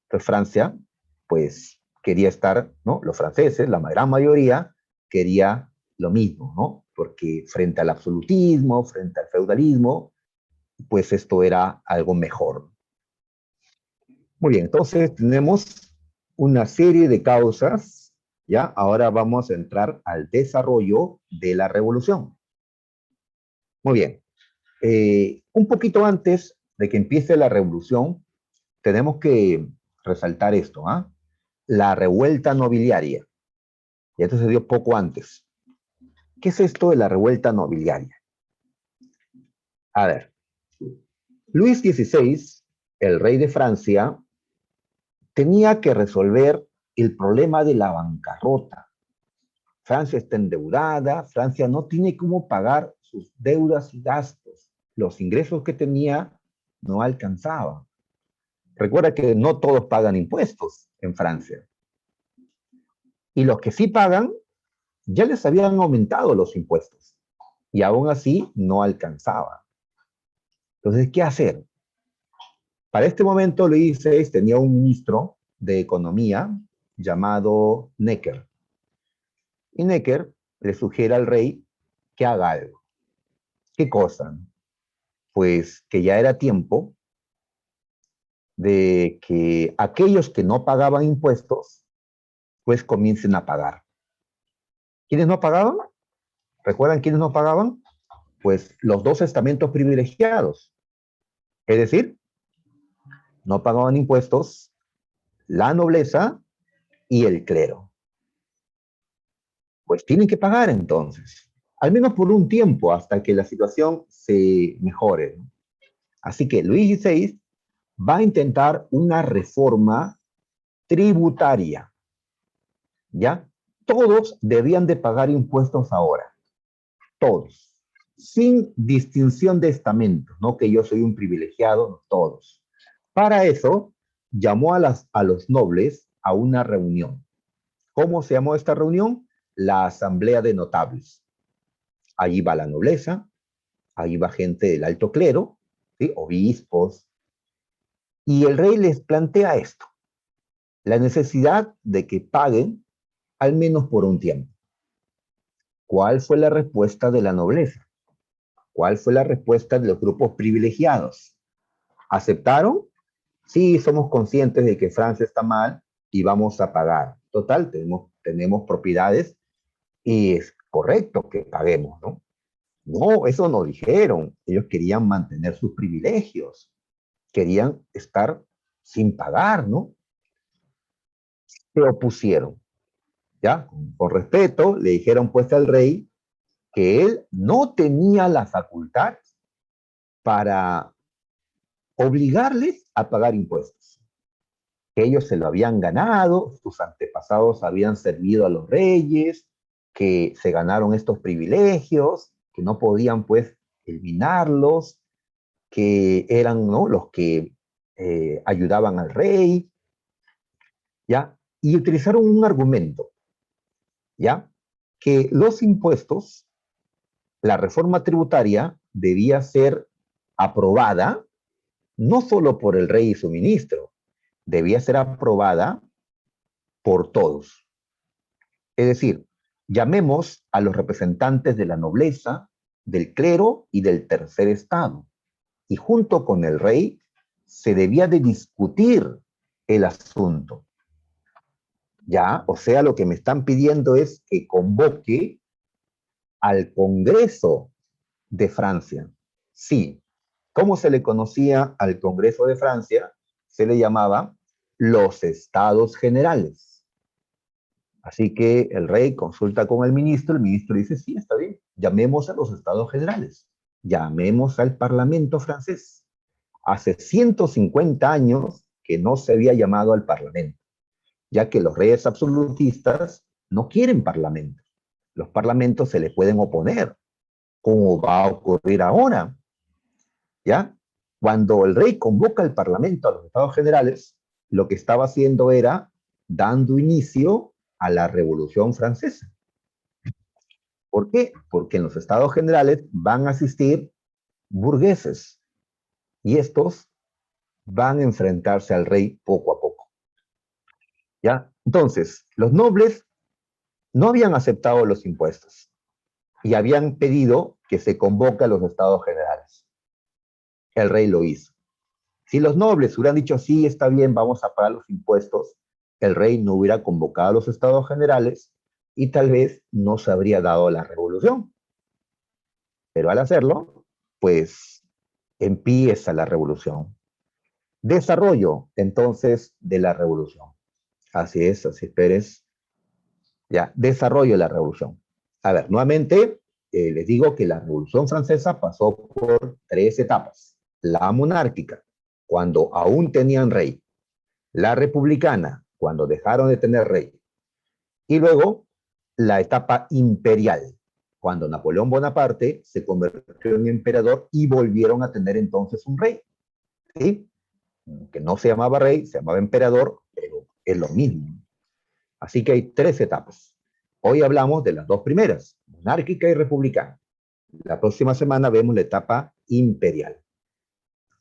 Entonces Francia, pues quería estar, ¿no? Los franceses, la gran mayoría, quería lo mismo, ¿no? Porque frente al absolutismo, frente al feudalismo, pues esto era algo mejor. Muy bien, entonces tenemos una serie de causas, ¿ya? Ahora vamos a entrar al desarrollo de la revolución. Muy bien, un poquito antes de que empiece la revolución, tenemos que resaltar esto, ¿ah? La revuelta nobiliaria. Y esto se dio poco antes. ¿Qué es esto de la revuelta nobiliaria? A ver, Luis XVI, el rey de Francia, tenía que resolver el problema de la bancarrota. Francia está endeudada, Francia no tiene cómo pagar sus deudas y gastos. Los ingresos que tenía no alcanzaban. Recuerda que no todos pagan impuestos en Francia. Y los que sí pagan, ya les habían aumentado los impuestos. Y aún así no alcanzaba. Entonces, ¿qué hacer? Para este momento, Luis XVI tenía un ministro de Economía llamado Necker. Y Necker le sugiere al rey que haga algo. ¿Qué cosa? Pues que ya era tiempo de que aquellos que no pagaban impuestos, pues comiencen a pagar. ¿Quiénes no pagaban? ¿Recuerdan quiénes no pagaban? Pues los dos estamentos privilegiados. Es decir, no pagaban impuestos la nobleza y el clero. Pues tienen que pagar entonces, al menos por un tiempo, hasta que la situación se mejore. Así que Luis XVI va a intentar una reforma tributaria, ¿ya? Todos debían de pagar impuestos ahora, todos, sin distinción de estamentos, no que yo soy un privilegiado, todos. Para eso, llamó a los nobles a una reunión. ¿Cómo se llamó esta reunión? La Asamblea de Notables. Allí va la nobleza, ahí va gente del alto clero, ¿sí?, obispos, y el rey les plantea esto: la necesidad de que paguen al menos por un tiempo. ¿Cuál fue la respuesta de la nobleza? ¿Cuál fue la respuesta de los grupos privilegiados? ¿Aceptaron? Sí, somos conscientes de que Francia está mal y vamos a pagar. Total, tenemos propiedades y es correcto que paguemos, ¿no? No, eso no dijeron. Ellos querían mantener sus privilegios, querían estar sin pagar, ¿no? Se opusieron, ¿ya? Con respeto, le dijeron pues al rey que él no tenía la facultad para obligarles a pagar impuestos, que ellos se lo habían ganado, sus antepasados habían servido a los reyes, que se ganaron estos privilegios, que no podían pues eliminarlos, que eran, ¿no?, los que ayudaban al rey, ¿ya? Y utilizaron un argumento, ¿ya? Que los impuestos, la reforma tributaria debía ser aprobada no solo por el rey y su ministro, debía ser aprobada por todos. Es decir, llamemos a los representantes de la nobleza, del clero y del tercer estado. Y junto con el rey se debía de discutir el asunto. Ya, o sea, lo que me están pidiendo es que convoque al Congreso de Francia. Sí, ¿cómo se le conocía al Congreso de Francia? Se le llamaba los estados generales. Así que el rey consulta con el ministro dice, sí, está bien, llamemos a los estados generales, llamemos al parlamento francés. Hace 150 años que no se había llamado al parlamento, ya que los reyes absolutistas no quieren parlamento. Los parlamentos se les pueden oponer, como va a ocurrir ahora, ¿ya? Cuando el rey convoca al parlamento a los estados generales, lo que estaba haciendo era dando inicio a la Revolución Francesa. ¿Por qué? Porque en los estados generales van a asistir burgueses y estos van a enfrentarse al rey poco a poco. ¿Ya? Entonces, los nobles no habían aceptado los impuestos y habían pedido que se convoque a los estados generales. El rey lo hizo. Si los nobles hubieran dicho, sí, está bien, vamos a pagar los impuestos, el rey no hubiera convocado a los estados generales y tal vez no se habría dado la revolución. Pero al hacerlo, pues empieza la revolución. Desarrollo, entonces, de la revolución. Así Pérez. Ya, desarrollo de la revolución. A ver, nuevamente, les digo que la Revolución Francesa pasó por 3 etapas. La monárquica, cuando aún tenían rey. La republicana, cuando dejaron de tener rey. Y luego, la etapa imperial, cuando Napoleón Bonaparte se convirtió en emperador y volvieron a tener entonces un rey. ¿Sí? Que no se llamaba rey, se llamaba emperador, pero es lo mismo. Así que hay 3 etapas. Hoy hablamos de las 2 primeras, monárquica y republicana. La próxima semana vemos la etapa imperial.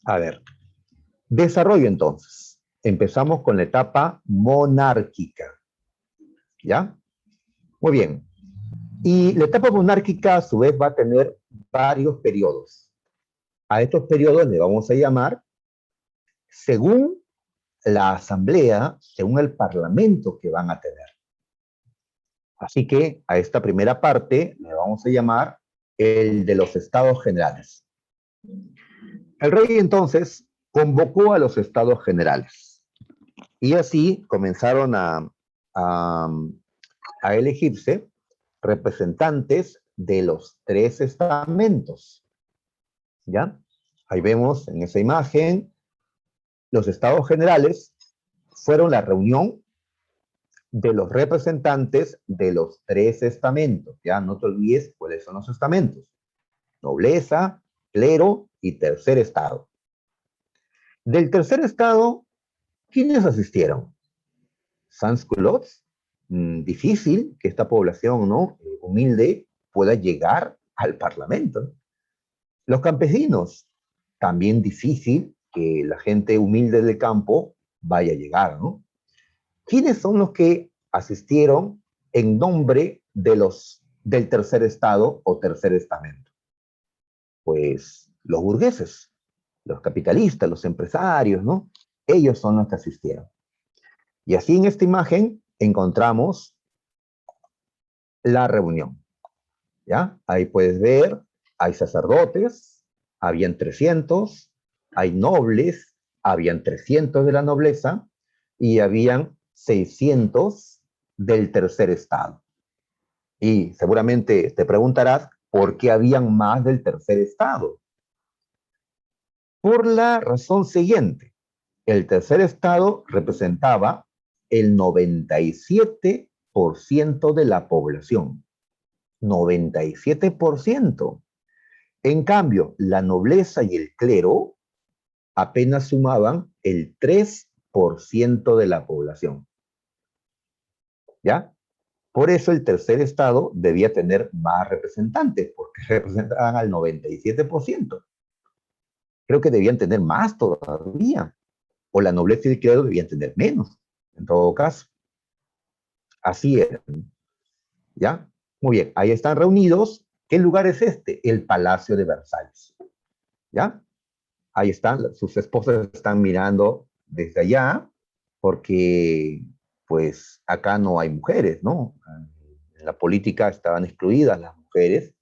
A ver, desarrollo entonces. Empezamos con la etapa monárquica. ¿Ya? Muy bien. Y la etapa monárquica a su vez va a tener varios periodos. A estos periodos le vamos a llamar, según la asamblea, según el parlamento que van a tener. Así que a esta primera parte le vamos a llamar el de los estados generales. El rey entonces convocó a los estados generales y así comenzaron a, a elegirse representantes de los 3 estamentos. ¿Ya? Ahí vemos en esa imagen, los estados generales fueron la reunión de los representantes de los 3 estamentos. Ya no te olvides cuáles son los estamentos. Nobleza, clero y tercer estado. Del tercer estado, ¿quiénes asistieron? Sans-culottes. Difícil que esta población, ¿no? Humilde pueda llegar al parlamento. Los campesinos, también difícil que la gente humilde del campo vaya a llegar, ¿no? ¿Quiénes son los que asistieron en nombre del tercer estado o tercer estamento? Pues los burgueses, los capitalistas, los empresarios, ¿no? Ellos son los que asistieron. Y así en esta imagen encontramos la reunión, ¿ya? Ahí puedes ver, hay sacerdotes, habían 300, hay nobles, habían 300 de la nobleza y habían 600 del tercer estado. Y seguramente te preguntarás, ¿por qué habían más del tercer estado? Por la razón siguiente. El tercer estado representaba el 97% de la población. 97%. En cambio, la nobleza y el clero apenas sumaban el 3% de la población. ¿Ya? Por eso el tercer estado debía tener más representantes, porque representaban al 97%. Creo que debían tener más todavía. O la nobleza y el clero debían tener menos, en todo caso. Así era. ¿Ya? Muy bien, ahí están reunidos. ¿Qué lugar es este? El Palacio de Versalles. ¿Ya? Ahí están, sus esposas están mirando desde allá, porque pues acá no hay mujeres, ¿no? En la política estaban excluidas las mujeres,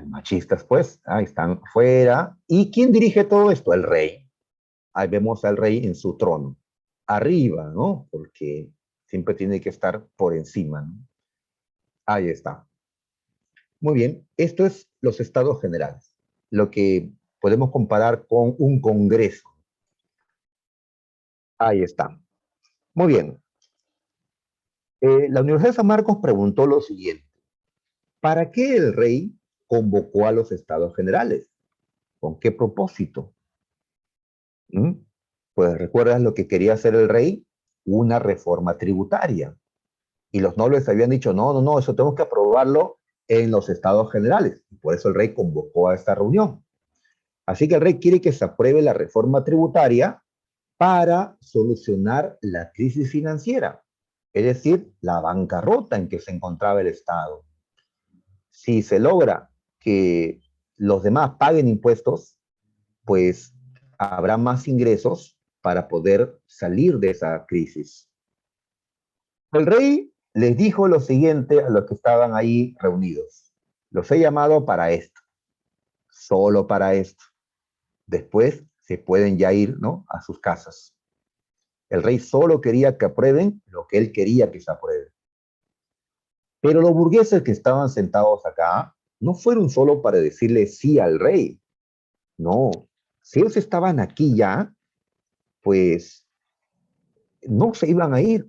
machistas pues, ahí están fuera. ¿Y quién dirige todo esto? El rey. Ahí vemos al rey en su trono. arriba, ¿no? Porque siempre tiene que estar por encima, ¿no? Ahí está. Muy bien, esto es los estados generales, lo que podemos comparar con un congreso. Ahí está. Muy bien. La Universidad de San Marcos preguntó lo siguiente: ¿para qué el rey convocó a los estados generales? ¿Con qué propósito? ¿Mm? Pues recuerdas lo que quería hacer el rey, una reforma tributaria. Y los nobles habían dicho, no, no, no, eso tenemos que aprobarlo en los estados generales. Y por eso el rey convocó a esta reunión. Así que el rey quiere que se apruebe la reforma tributaria para solucionar la crisis financiera, es decir, la bancarrota en que se encontraba el Estado. Si se logra que los demás paguen impuestos, pues habrá más ingresos para poder salir de esa crisis. El rey les dijo lo siguiente a los que estaban ahí reunidos: los he llamado para esto, solo para esto. Después se pueden ya ir, ¿no?, a sus casas. El rey solo quería que aprueben lo que él quería que se apruebe. Pero los burgueses que estaban sentados acá no fueron solo para decirle sí al rey. No, si ellos estaban aquí ya, pues no se iban a ir,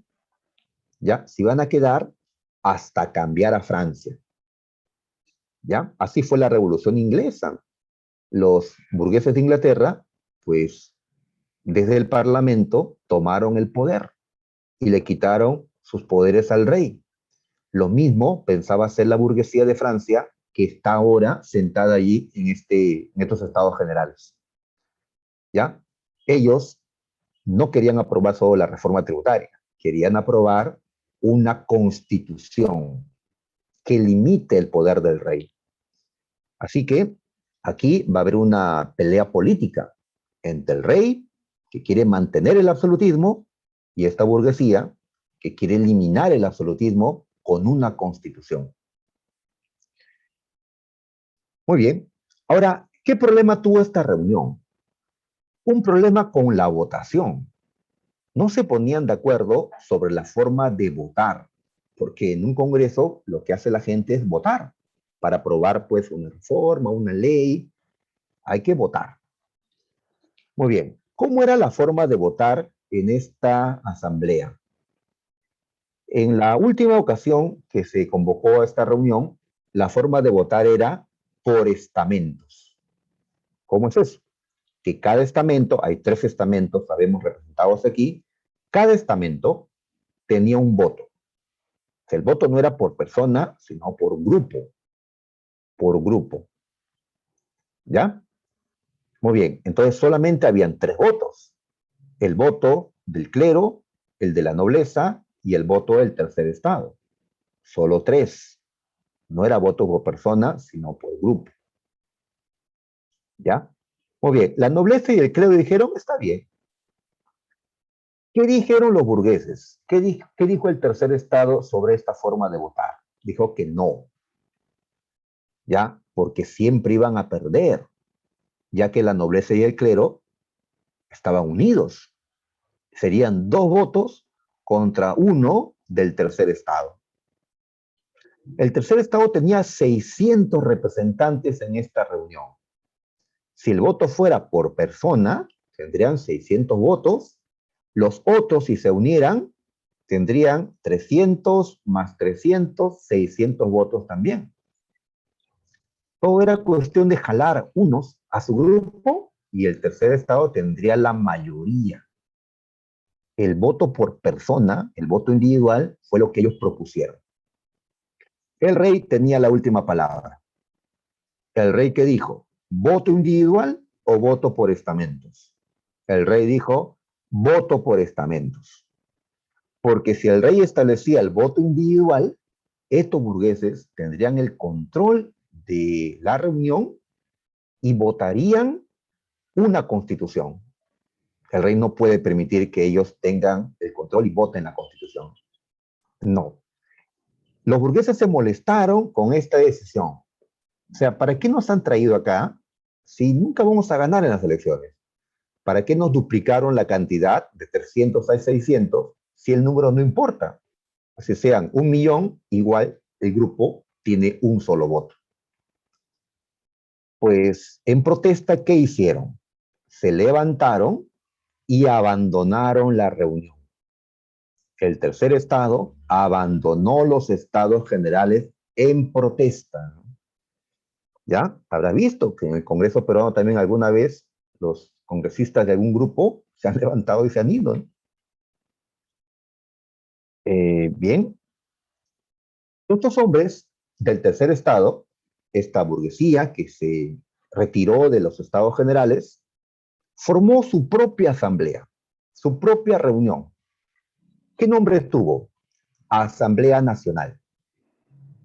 ya se iban a quedar hasta cambiar a Francia. ¿Ya? Así fue la Revolución Inglesa. Los burgueses de Inglaterra, pues desde el Parlamento tomaron el poder y le quitaron sus poderes al rey. Lo mismo pensaba hacer la burguesía de Francia, que está ahora sentada allí en estos estados generales. ¿Ya? Ellos no querían aprobar solo la reforma tributaria, querían aprobar una constitución que limite el poder del rey. Así que aquí va a haber una pelea política entre el rey, que quiere mantener el absolutismo, y esta burguesía, que quiere eliminar el absolutismo con una constitución. Muy bien. Ahora, ¿qué problema tuvo esta reunión? Un problema con la votación. No se ponían de acuerdo sobre la forma de votar, porque en un congreso lo que hace la gente es votar para aprobar pues una reforma, una ley. Hay que votar. Muy bien. ¿Cómo era la forma de votar en esta asamblea? En la última ocasión que se convocó a esta reunión, la forma de votar era por estamentos. ¿Cómo es eso? Que cada estamento, hay 3 estamentos, sabemos, representados aquí, cada estamento tenía un voto. O sea, el voto no era por persona, sino por grupo. Por grupo. ¿Ya? Muy bien. Entonces solamente habían 3 votos: el voto del clero, el de la nobleza y el voto del tercer estado. Solo 3. No era voto por persona, sino por grupo. ¿Ya? Muy bien. La nobleza y el clero dijeron, está bien. ¿Qué dijeron los burgueses? ¿Qué dijo el tercer estado sobre esta forma de votar? Dijo que no, ¿ya? Porque siempre iban a perder, ya que la nobleza y el clero estaban unidos. Serían 2 votos contra 1 del tercer estado. El tercer estado tenía 600 representantes en esta reunión. Si el voto fuera por persona, tendrían 600 votos. Los otros, si se unieran, tendrían 300 más 300, 600 votos también. Todo era cuestión de jalar unos a su grupo y el tercer estado tendría la mayoría. El voto por persona, el voto individual, fue lo que ellos propusieron. El rey tenía la última palabra. El rey, ¿qué dijo? ¿Voto individual o voto por estamentos? El rey dijo, voto por estamentos. Porque si el rey establecía el voto individual, estos burgueses tendrían el control de la reunión y votarían una constitución. El rey no puede permitir que ellos tengan el control y voten la constitución. No. Los burgueses se molestaron con esta decisión. O sea, ¿para qué nos han traído acá si nunca vamos a ganar en las elecciones? ¿Para qué nos duplicaron la cantidad de 300 a 600 si el número no importa? Si sean 1 millón, igual el grupo tiene un solo voto. Pues en protesta, ¿qué hicieron? Se levantaron y abandonaron la reunión. El tercer estado abandonó los estados generales en protesta, ¿no? Ya habrá visto que en el Congreso peruano también alguna vez los congresistas de algún grupo se han levantado y se han ido, ¿no? Bien, estos hombres del tercer estado, esta burguesía que se retiró de los estados generales, formó su propia asamblea, su propia reunión. ¿Qué nombre tuvo? Asamblea Nacional.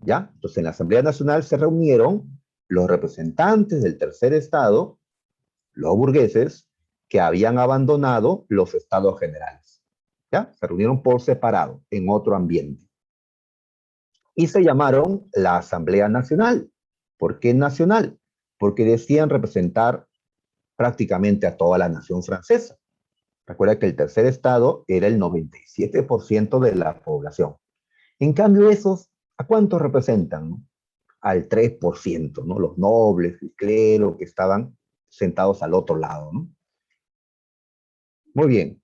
¿Ya? Entonces, en la Asamblea Nacional se reunieron los representantes del tercer estado, los burgueses, que habían abandonado los estados generales. ¿Ya? Se reunieron por separado, en otro ambiente. Y se llamaron la Asamblea Nacional. ¿Por qué nacional? Porque decían representar prácticamente a toda la nación francesa. Recuerda que el tercer estado era el 97% de la población. En cambio, esos, ¿a cuántos representan? ¿No? Al 3%, ¿no? Los nobles, el clero, que estaban sentados al otro lado, ¿no? Muy bien.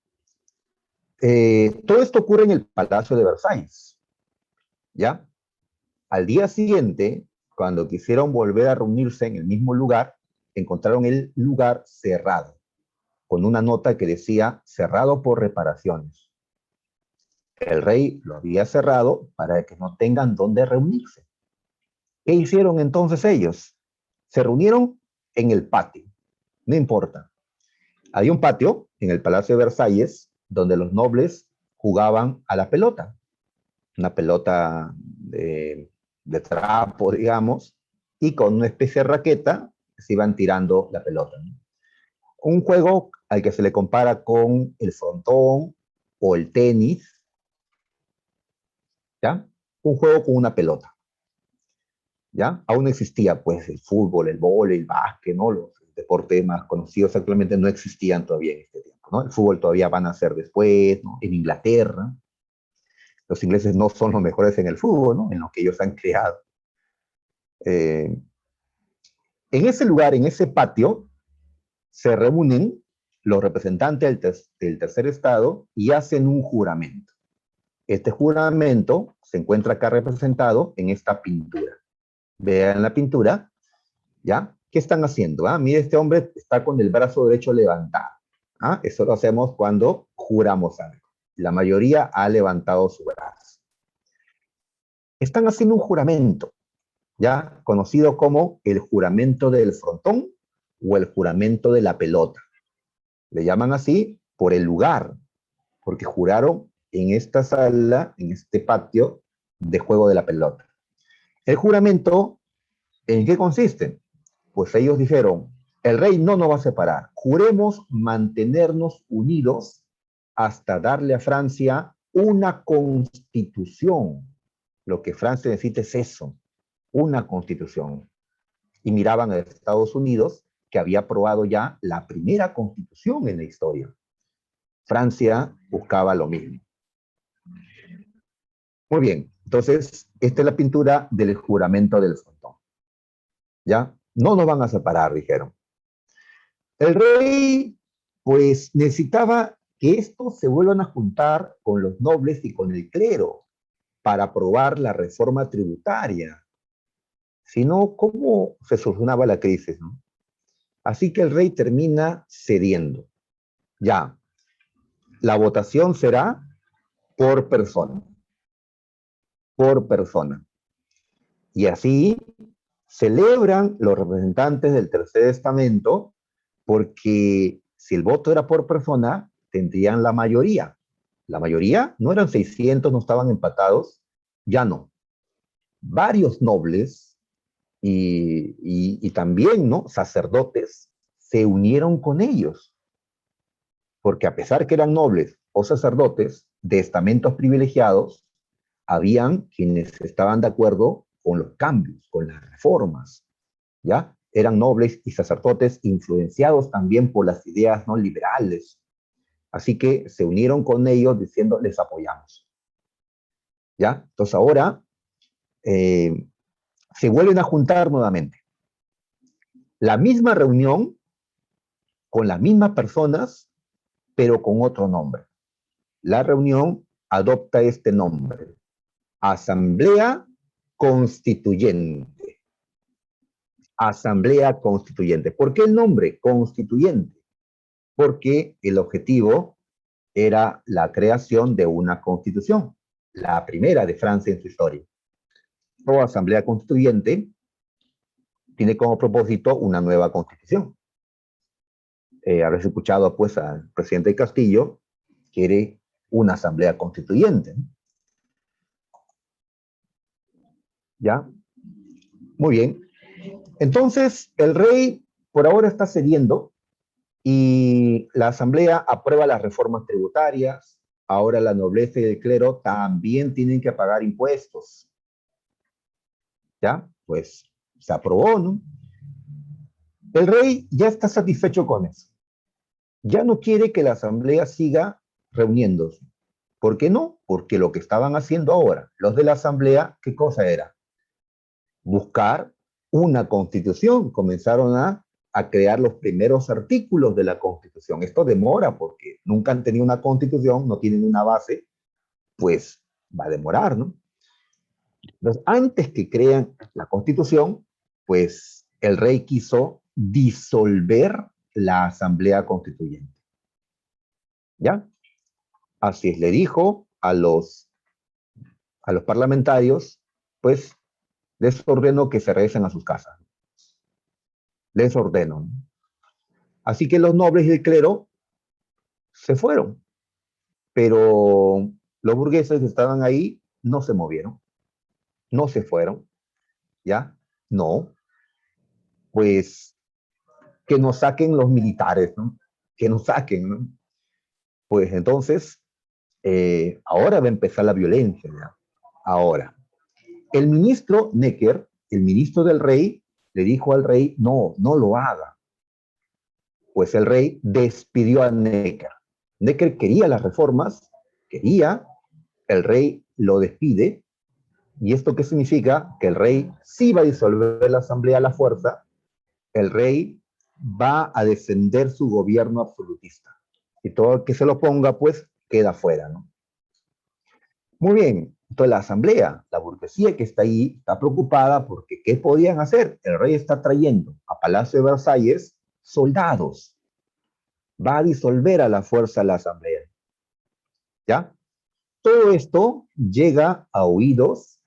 Todo esto ocurre en el Palacio de Versalles, ¿ya? Al día siguiente, cuando quisieron volver a reunirse en el mismo lugar, encontraron el lugar cerrado, con una nota que decía cerrado por reparaciones. El rey lo había cerrado para que no tengan dónde reunirse. ¿Qué hicieron entonces ellos? Se reunieron en el patio, no importa. Había un patio en el Palacio de Versalles donde los nobles jugaban a la pelota, una pelota de trapo, digamos, y con una especie de raqueta se iban tirando la pelota, ¿no? Un juego al que se le compara con el frontón o el tenis, ¿ya? Un juego con una pelota, ¿ya? Aún no existía, pues, el fútbol, el vóley, el básquet, ¿no? Los deportes más conocidos actualmente no existían todavía en este tiempo, ¿no? El fútbol todavía van a ser después, ¿no? En Inglaterra, los ingleses no son los mejores en el fútbol, ¿no? En lo que ellos han creado. Eh, en ese lugar, en ese patio, se reúnen los representantes del tercer estado y hacen un juramento. Este juramento se encuentra acá representado en esta pintura. Vean la pintura, ¿ya? ¿Qué están haciendo? ¿Ah? Mire, este hombre está con el brazo derecho levantado. ¿Ah? Eso lo hacemos cuando juramos algo. La mayoría ha levantado su brazo. Están haciendo un juramento, ya conocido como el juramento del frontón o el juramento de la pelota. Le llaman así por el lugar, porque juraron en esta sala, en este patio de juego de la pelota. El juramento, ¿en qué consiste? Pues ellos dijeron, el rey no nos va a separar, juremos mantenernos unidos hasta darle a Francia una constitución. Lo que Francia necesita es eso, una constitución. Y miraban a Estados Unidos, que había aprobado ya la primera constitución en la historia. Francia buscaba lo mismo. Muy bien, entonces, esta es la pintura del juramento del frontón. ¿Ya? No nos van a separar, dijeron. El rey, pues, necesitaba que estos se vuelvan a juntar con los nobles y con el clero para aprobar la reforma tributaria. Si no, ¿cómo se solucionaba la crisis, no? Así que el rey termina cediendo. Ya, la votación será por persona, por persona. Y así celebran los representantes del tercer estamento porque si el voto era por persona, tendrían la mayoría. La mayoría no eran 600, no estaban empatados, ya no. Varios nobles y también, ¿no? Sacerdotes se unieron con ellos, porque a pesar que eran nobles o sacerdotes de estamentos privilegiados, habían quienes estaban de acuerdo con los cambios, con las reformas, ¿ya? eran nobles y sacerdotes influenciados también por las ideas no liberales. Así que se unieron con ellos diciendo, les apoyamos. ¿Ya? Entonces ahora se vuelven a juntar nuevamente. La misma reunión con las mismas personas, pero con otro nombre. La reunión adopta este nombre, Asamblea Constituyente. Asamblea Constituyente. ¿Por qué el nombre Constituyente? Porque el objetivo era la creación de una constitución, la primera de Francia en su historia. Toda Asamblea Constituyente tiene como propósito una nueva constitución. Habrás escuchado pues al presidente Castillo, quiere una asamblea constituyente. ¿Ya? Muy bien. Entonces, el rey por ahora está cediendo y la asamblea aprueba las reformas tributarias. Ahora la nobleza y el clero también tienen que pagar impuestos. ¿Ya? Pues se aprobó, ¿no? El rey ya está satisfecho con eso. Ya no quiere que la asamblea siga reuniéndose. ¿Por qué no? Porque lo que estaban haciendo ahora, los de la asamblea, ¿qué cosa era? Buscar una constitución. Comenzaron a crear los primeros artículos de la constitución. Esto demora porque nunca han tenido una constitución, no tienen una base, pues va a demorar, ¿no? Entonces, antes que crean la constitución, pues el rey quiso disolver la asamblea constituyente. ¿Ya? Así es, le dijo a los parlamentarios, pues les ordeno que se regresen a sus casas. Les ordeno. Así que los nobles y el clero se fueron, pero los burgueses que estaban ahí no se movieron, no se fueron, ¿ya? No, pues que nos saquen los militares, ¿no? Que nos saquen, ¿no? Pues entonces, ahora va a empezar la violencia, ¿ya? Ahora, el ministro Necker, el ministro del rey, le dijo al rey, no, no lo haga. Pues el rey despidió a Necker. Necker quería las reformas, quería, el rey lo despide. ¿Y esto qué significa? Que el rey sí va a disolver la asamblea a la fuerza, el rey va a defender su gobierno absolutista. Y todo el que se lo ponga, pues, queda fuera, ¿no? Muy bien, entonces la asamblea, la burguesía que está ahí, está preocupada porque ¿qué podían hacer? El rey está trayendo a Palacio de Versalles soldados, va a disolver a la fuerza la asamblea, ¿ya? Todo esto llega a oídos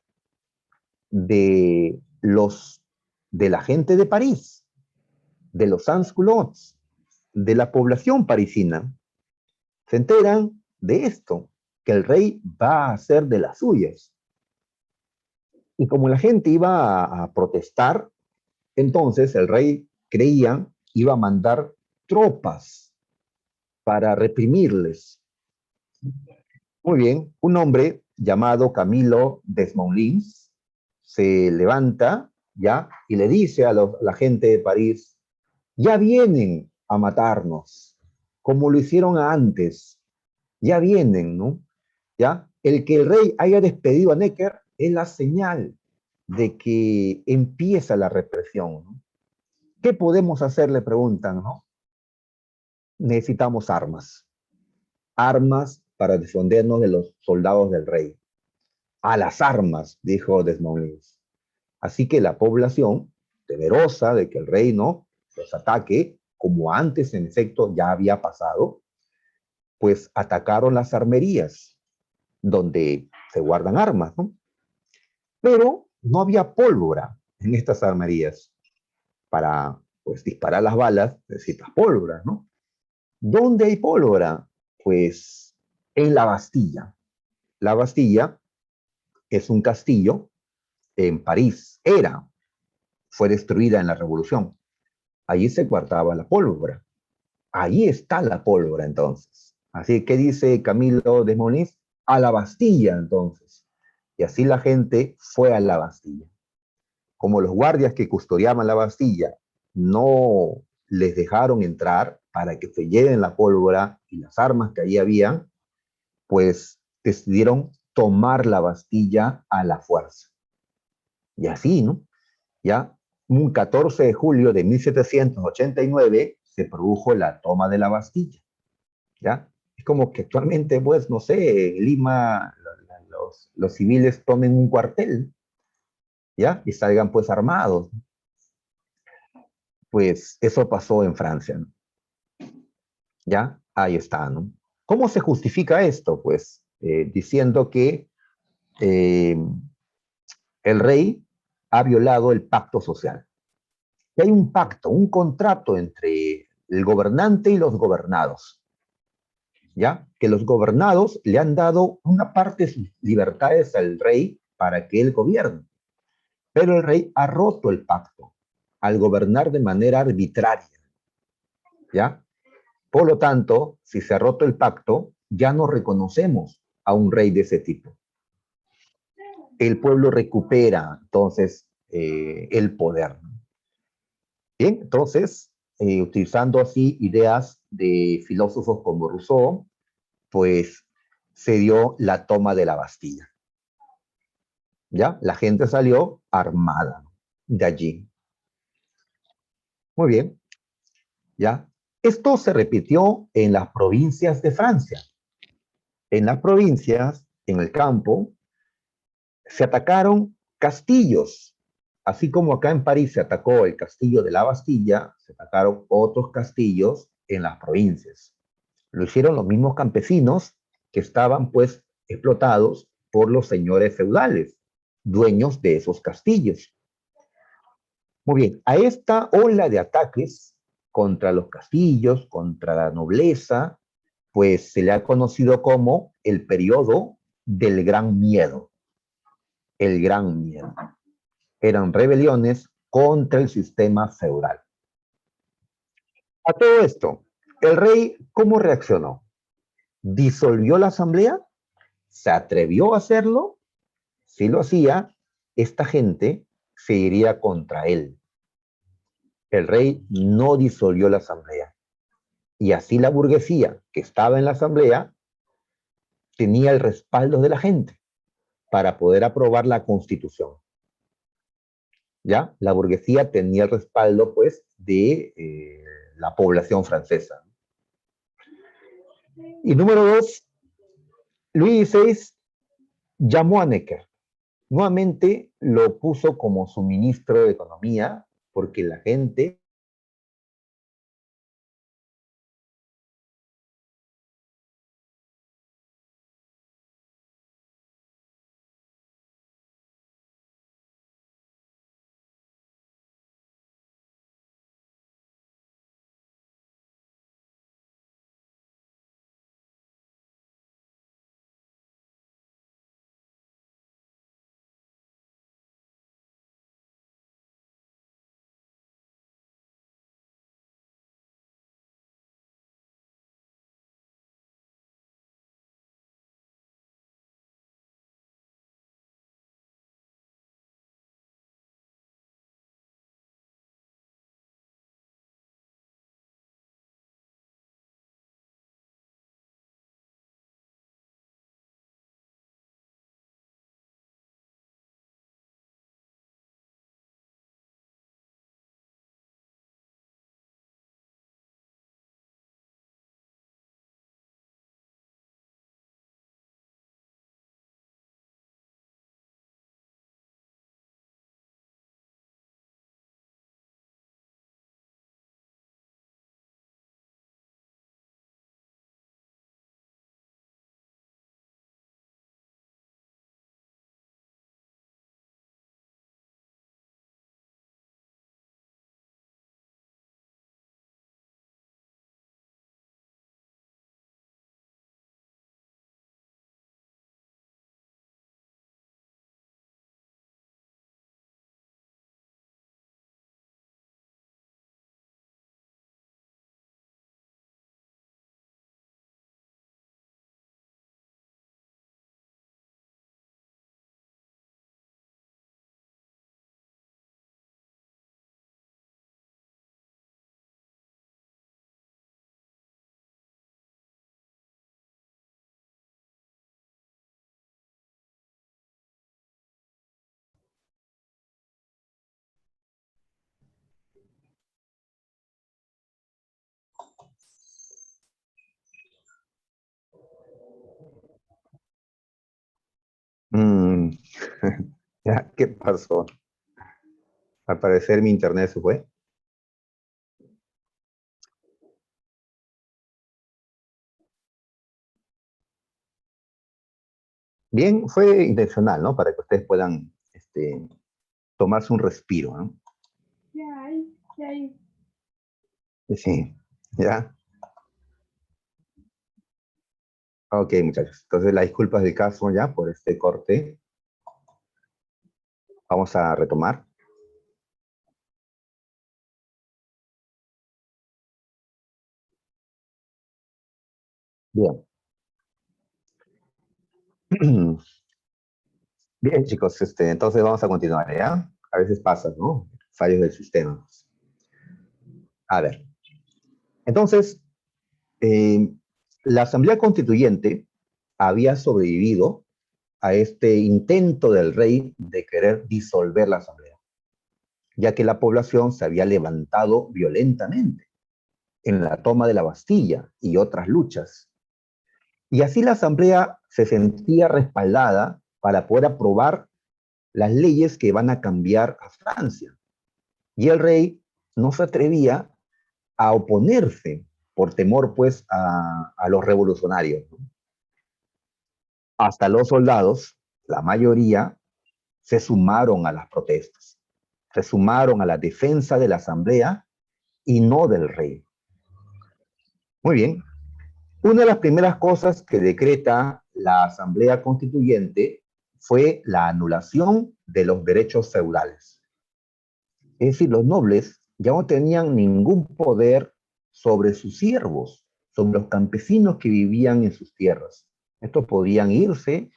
de de la gente de París, de los sans-culottes, de la población parisina. Se enteran de esto, que el rey va a hacer de las suyas. Y como la gente iba a protestar, entonces el rey creía iba a mandar tropas para reprimirles. Muy bien, un hombre llamado Camilo Desmoulins se levanta, ¿ya? Y le dice a la gente de París, ya vienen a matarnos, como lo hicieron antes, ya vienen, ¿no? ¿Ya? El que el rey haya despedido a Necker es la señal de que empieza la represión, ¿no? ¿Qué podemos hacer? Le preguntan, ¿no? Necesitamos armas, armas para defendernos de los soldados del rey. A las armas, dijo Desmoulins. Así que la población, temerosa de que el rey no los ataque, como antes en efecto ya había pasado, pues atacaron las armerías donde se guardan armas, ¿no? Pero no había pólvora en estas armerías. Para pues disparar las balas necesitas pólvora, ¿no? ¿Dónde hay pólvora? Pues en la Bastilla. La Bastilla es un castillo en París. Fue destruida en la Revolución. Allí se guardaba la pólvora. Allí está la pólvora entonces. Así que dice Camilo Desmoulins, a la Bastilla entonces. Y así la gente fue a la Bastilla. Como los guardias que custodiaban la Bastilla no les dejaron entrar para que se lleven la pólvora y las armas que allí habían, pues decidieron tomar la Bastilla a la fuerza. Y así, ¿no? Ya un 14 de julio de 1789 se produjo la toma de la Bastilla, ¿ya? Es como que actualmente, pues, no sé, en Lima los civiles tomen un cuartel, ¿ya? Y salgan pues armados. Pues eso pasó en Francia, ¿no? ¿Ya? Ahí está, ¿no? ¿Cómo se justifica esto? Pues diciendo que eh, el rey ha violado el pacto social. Que hay un pacto, un contrato entre el gobernante y los gobernados, ¿ya? Que los gobernados le han dado una parte de sus libertades al rey para que él gobierne, pero el rey ha roto el pacto al gobernar de manera arbitraria, ¿ya? Por lo tanto, si se ha roto el pacto, ya no reconocemos a un rey de ese tipo. El pueblo recupera entonces el poder. Bien, entonces, utilizando así ideas de filósofos como Rousseau, pues se dio la toma de la Bastilla. ¿Ya? La gente salió armada de allí. Muy bien, ¿ya? Esto se repitió en las provincias de Francia. En las provincias, en el campo, se atacaron castillos. Así como acá en París se atacó el castillo de la Bastilla, se atacaron otros castillos en las provincias. Lo hicieron los mismos campesinos que estaban pues explotados por los señores feudales, dueños de esos castillos. Muy bien, a esta ola de ataques contra los castillos, contra la nobleza, pues se le ha conocido como el periodo del Gran Miedo. El Gran Miedo. Eran rebeliones contra el sistema feudal. A todo esto, el rey, ¿cómo reaccionó? ¿Disolvió la asamblea? ¿Se atrevió a hacerlo? Si lo hacía, esta gente se iría contra él. El rey no disolvió la asamblea. Y así la burguesía que estaba en la asamblea tenía el respaldo de la gente para poder aprobar la constitución. ¿Ya? La burguesía tenía el respaldo, pues, de la población francesa. Y número dos, Luis XVI llamó a Necker. Nuevamente lo puso como su ministro de Economía porque la gente Mm, ya, ¿qué pasó? Al parecer mi internet se fue. Bien, fue intencional, ¿no? Para que ustedes puedan tomarse un respiro, ¿no? ¿Qué hay? Sí, ¿ya? Ok, muchachos. Entonces, las disculpas del caso ya por este corte. Vamos a retomar. Bien. Bien, chicos, entonces vamos a continuar, ¿ya? A veces pasa, ¿no? Fallos del sistema. A ver, entonces, eh, la Asamblea Constituyente había sobrevivido a este intento del rey de querer disolver la Asamblea, ya que la población se había levantado violentamente en la toma de la Bastilla y otras luchas. Y así la Asamblea se sentía respaldada para poder aprobar las leyes que van a cambiar a Francia. Y el rey no se atrevía a oponerse por temor pues a los revolucionarios, ¿no? Hasta los soldados, la mayoría, se sumaron a las protestas, se sumaron a la defensa de la asamblea y no del rey. Muy bien, una de las primeras cosas que decreta la asamblea constituyente fue la anulación de los derechos feudales. Es decir, los nobles ya no tenían ningún poder sobre sus siervos, sobre los campesinos que vivían en sus tierras. Estos podían irse.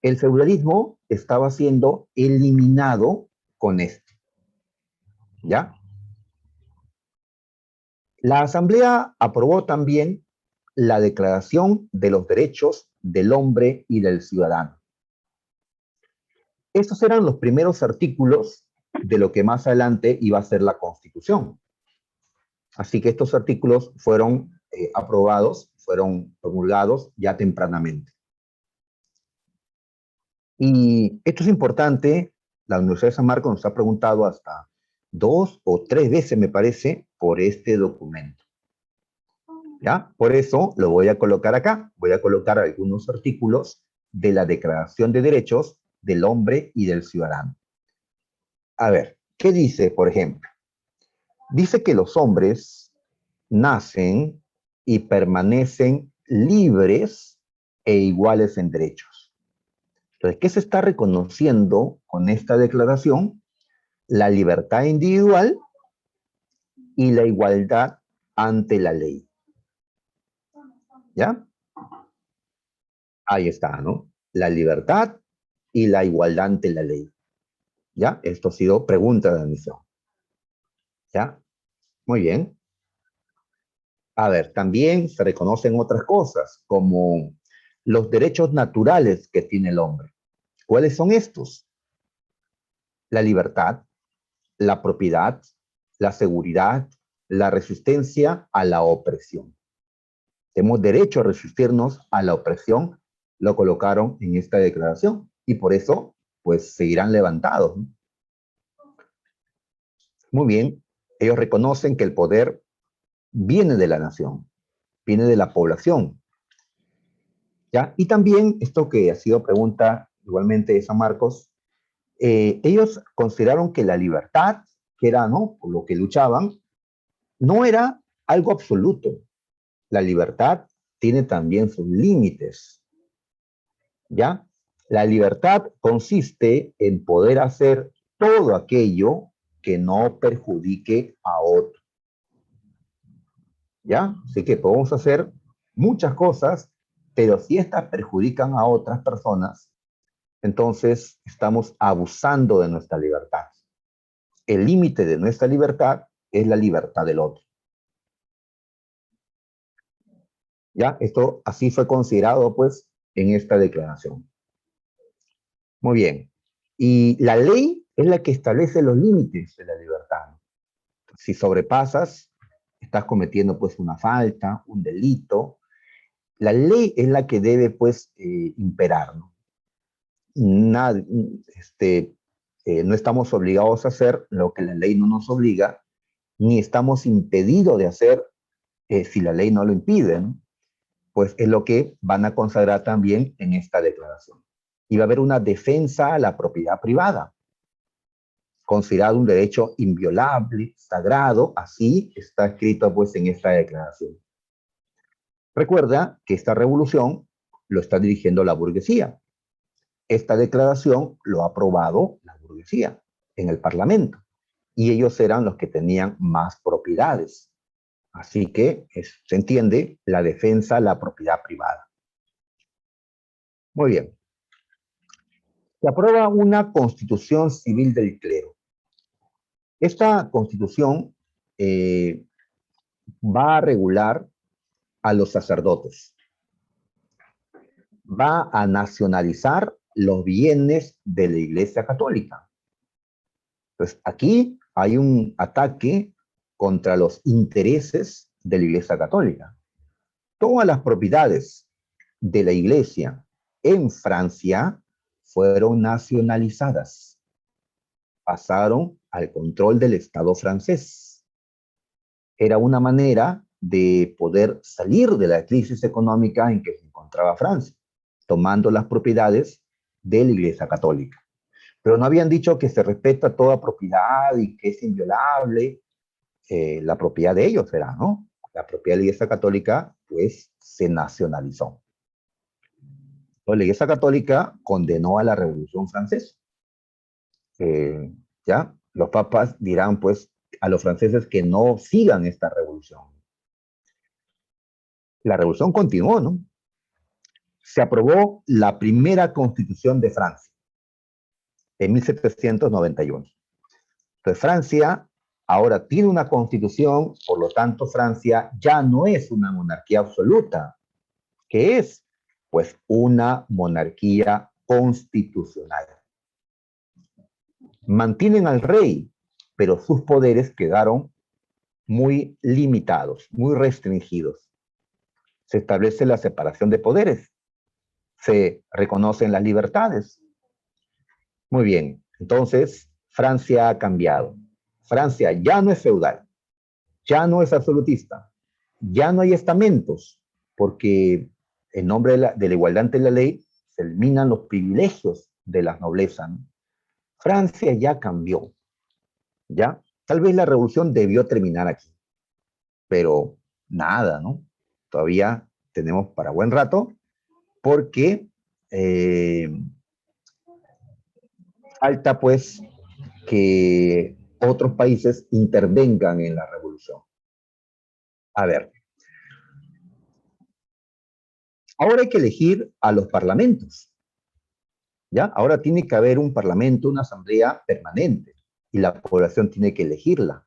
El feudalismo estaba siendo eliminado con esto, ¿ya? La Asamblea aprobó también la Declaración de los Derechos del Hombre y del Ciudadano. Estos eran los primeros artículos de lo que más adelante iba a ser la Constitución. Así que estos artículos fueron aprobados, fueron promulgados ya tempranamente. Y esto es importante, la Universidad de San Marcos nos ha preguntado hasta 2 o 3 veces, me parece, por este documento. ¿Ya? Por eso lo voy a colocar acá. Voy a colocar algunos artículos de la Declaración de Derechos del Hombre y del Ciudadano. A ver, ¿qué dice, por ejemplo? Dice que los hombres nacen y permanecen libres e iguales en derechos. Entonces, ¿qué se está reconociendo con esta declaración? La libertad individual y la igualdad ante la ley. ¿Ya? Ahí está, ¿no? La libertad y la igualdad ante la ley. ¿Ya? Esto ha sido pregunta de admisión. ¿Ya? Muy bien. A ver, también se reconocen otras cosas, como los derechos naturales que tiene el hombre. ¿Cuáles son estos? La libertad, la propiedad, la seguridad, la resistencia a la opresión. Tenemos derecho a resistirnos a la opresión, lo colocaron en esta declaración y por eso, pues, seguirán levantados, ¿no? Muy bien, ellos reconocen que el poder viene de la nación, viene de la población, ¿ya? Y también, esto que ha sido pregunta igualmente de San Marcos, ellos consideraron que la libertad, que era, ¿no?, por lo que luchaban, no era algo absoluto. La libertad tiene también sus límites, ¿ya? La libertad consiste en poder hacer todo aquello que no perjudique a otro, ¿ya? Así que podemos hacer muchas cosas, pero si estas perjudican a otras personas, entonces estamos abusando de nuestra libertad. El límite de nuestra libertad es la libertad del otro, ¿ya? Esto así fue considerado, pues, en esta declaración. Muy bien. Y la ley es la que establece los límites de la libertad. Si sobrepasas, estás cometiendo, pues, una falta, un delito. La ley es la que debe, pues, imperar, ¿no? Nad- este, no estamos obligados a hacer lo que la ley no nos obliga, ni estamos impedidos de hacer si la ley no lo impide, ¿no? Pues es lo que van a consagrar también en esta declaración. Y va a haber una defensa a la propiedad privada, considerado un derecho inviolable, sagrado, así está escrito pues en esta declaración. Recuerda que esta revolución lo está dirigiendo la burguesía. Esta declaración lo ha aprobado la burguesía en el Parlamento y ellos eran los que tenían más propiedades. Así que se entiende la defensa a la propiedad privada. Muy bien. Se aprueba una constitución civil del clero. Esta constitución eh, va a regular a los sacerdotes, va a nacionalizar los bienes de la Iglesia Católica. Entonces, aquí hay un ataque contra los intereses de la Iglesia Católica. Todas las propiedades de la Iglesia en Francia fueron nacionalizadas, pasaron al control del Estado francés. Era una manera de poder salir de la crisis económica en que se encontraba Francia, tomando las propiedades de la Iglesia Católica. Pero no habían dicho que se respeta toda propiedad y que es inviolable. La propiedad de ellos era, ¿no? La propiedad de la Iglesia Católica, pues, se nacionalizó. Entonces, la Iglesia Católica condenó a la Revolución Francesa. ¿Ya? Los papas dirán, pues, a los franceses que no sigan esta revolución. La revolución continuó, ¿no? Se aprobó la primera constitución de Francia en 1791. Entonces, Francia ahora tiene una constitución, por lo tanto, Francia ya no es una monarquía absoluta. ¿Qué es? Pues una monarquía constitucional. Mantienen al rey, pero sus poderes quedaron muy limitados, muy restringidos. Se establece la separación de poderes, se reconocen las libertades. Muy bien, entonces Francia ha cambiado. Francia ya no es feudal, ya no es absolutista, ya no hay estamentos, porque en nombre de la igualdad ante la ley se eliminan los privilegios de la nobleza, ¿no? Francia ya cambió, ¿ya? Tal vez la revolución debió terminar aquí, pero nada, ¿no? Todavía tenemos para buen rato, porque eh, falta pues que otros países intervengan en la revolución. A ver, ahora hay que elegir a los parlamentos, ¿ya? Ahora tiene que haber un parlamento, una asamblea permanente, y la población tiene que elegirla.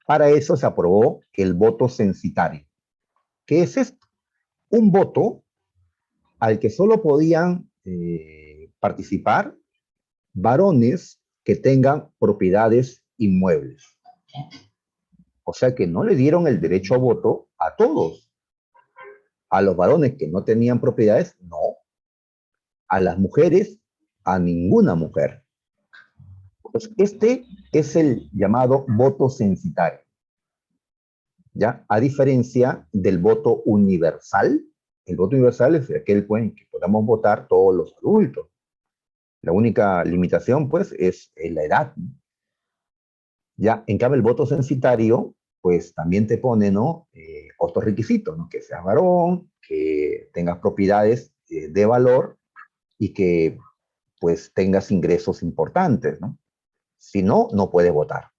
Para eso se aprobó el voto censitario. ¿Qué es esto? Un voto al que solo podían participar varones que tengan propiedades inmuebles. O sea que no le dieron el derecho a voto a todos. A los varones que no tenían propiedades, no. A las mujeres, a ninguna mujer. Pues este es el llamado voto censitario, ¿ya? A diferencia del voto universal. El voto universal es aquel pues, en que podamos votar todos los adultos. La única limitación, pues, es la edad. Ya, en cambio, el voto censitario, pues, también te pone, ¿no? Otros requisitos, ¿no? Que seas varón, que tengas propiedades de valor y que, pues, tengas ingresos importantes, ¿no? Si no, no puedes votar.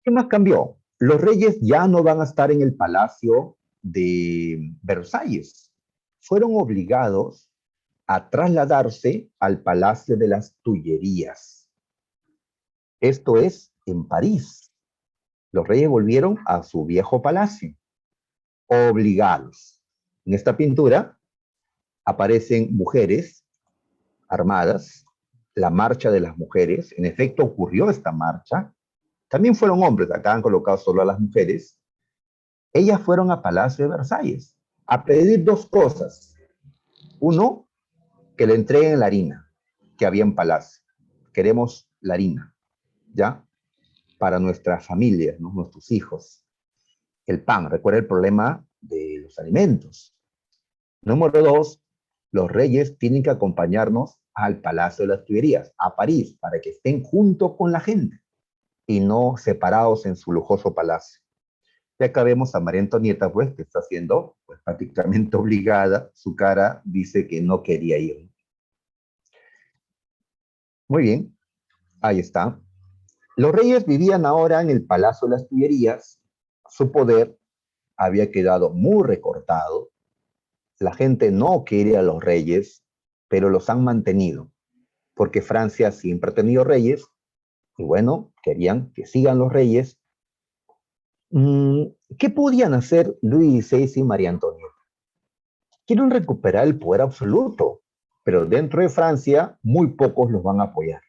¿Qué más cambió? Los reyes ya no van a estar en el palacio de Versalles. Fueron obligados a trasladarse al Palacio de las Tullerías. Esto es en París. Los reyes volvieron a su viejo palacio, obligados. En esta pintura aparecen mujeres armadas, la marcha de las mujeres. En efecto, ocurrió esta marcha. También fueron hombres, acá han colocado solo a las mujeres. Ellas fueron a Palacio de Versalles a pedir dos cosas. Uno, que le entreguen la harina que había en palacio. Queremos la harina, ¿ya? Para nuestras familias, ¿no? Nuestros hijos. El pan, recuerda el problema de los alimentos. Número dos, los reyes tienen que acompañarnos al Palacio de las Tuilerías, a París, para que estén junto con la gente y no separados en su lujoso palacio. Y acá vemos a María Antonieta, pues, que está siendo pues, prácticamente obligada. Su cara dice que no quería ir. Muy bien, ahí está. Los reyes vivían ahora en el Palacio de las Tullerías. Su poder había quedado muy recortado. La gente no quiere a los reyes, pero los han mantenido, porque Francia siempre ha tenido reyes, y bueno, querían que sigan los reyes. ¿Qué podían hacer Luis XVI y María Antonieta? Quieren recuperar el poder absoluto, pero dentro de Francia muy pocos los van a apoyar.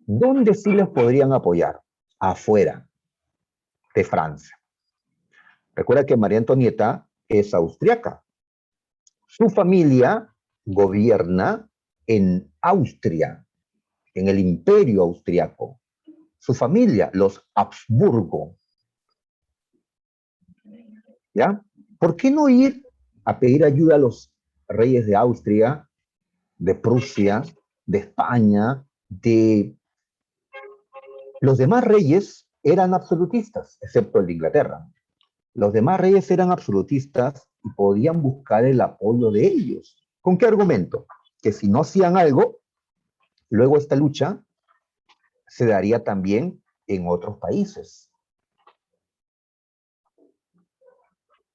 ¿Dónde sí los podrían apoyar? Afuera de Francia. Recuerda que María Antonieta es austriaca. Su familia gobierna en Austria, en el imperio austriaco. Su familia, los Habsburgo. ¿Ya? ¿Por qué no ir a pedir ayuda a los reyes de Austria, de Prusia, de España, de... Los demás reyes eran absolutistas, excepto el de Inglaterra. Los demás reyes eran absolutistas y podían buscar el apoyo de ellos. ¿Con qué argumento? Que si no hacían algo, luego esta lucha se daría también en otros países.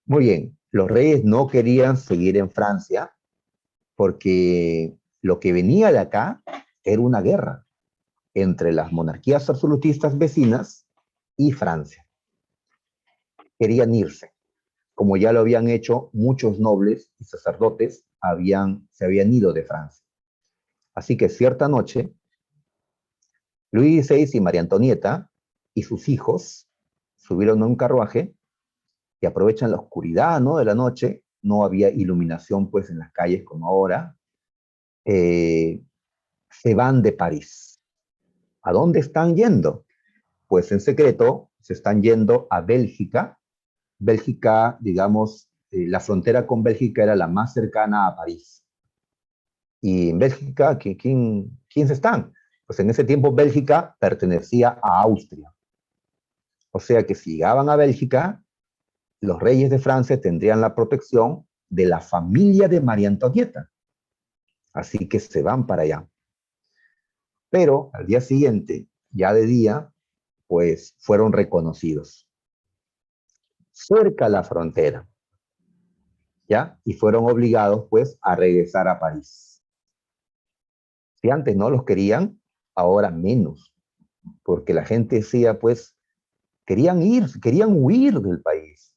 Muy bien, los reyes no querían seguir en Francia porque lo que venía de acá era una guerra entre las monarquías absolutistas vecinas y Francia. Querían irse, como ya lo habían hecho muchos nobles y sacerdotes, se habían ido de Francia. Así que cierta noche, Luis XVI y María Antonieta y sus hijos subieron a un carruaje y aprovechan la oscuridad, ¿no?, de la noche. No había iluminación pues en las calles como ahora. Se van de París. ¿A dónde están yendo? Pues en secreto se están yendo a Bélgica. Bélgica, digamos, la frontera con Bélgica era la más cercana a París. Y en Bélgica, ¿quiénes están? Pues en ese tiempo Bélgica pertenecía a Austria. O sea que si llegaban a Bélgica, los reyes de Francia tendrían la protección de la familia de María Antonieta. Así que se van para allá. Pero al día siguiente, ya de día, pues fueron reconocidos. Cerca a la frontera, ¿ya? Y fueron obligados, pues, a regresar a París. Si antes no los querían, ahora menos, porque la gente decía, pues, querían huir del país,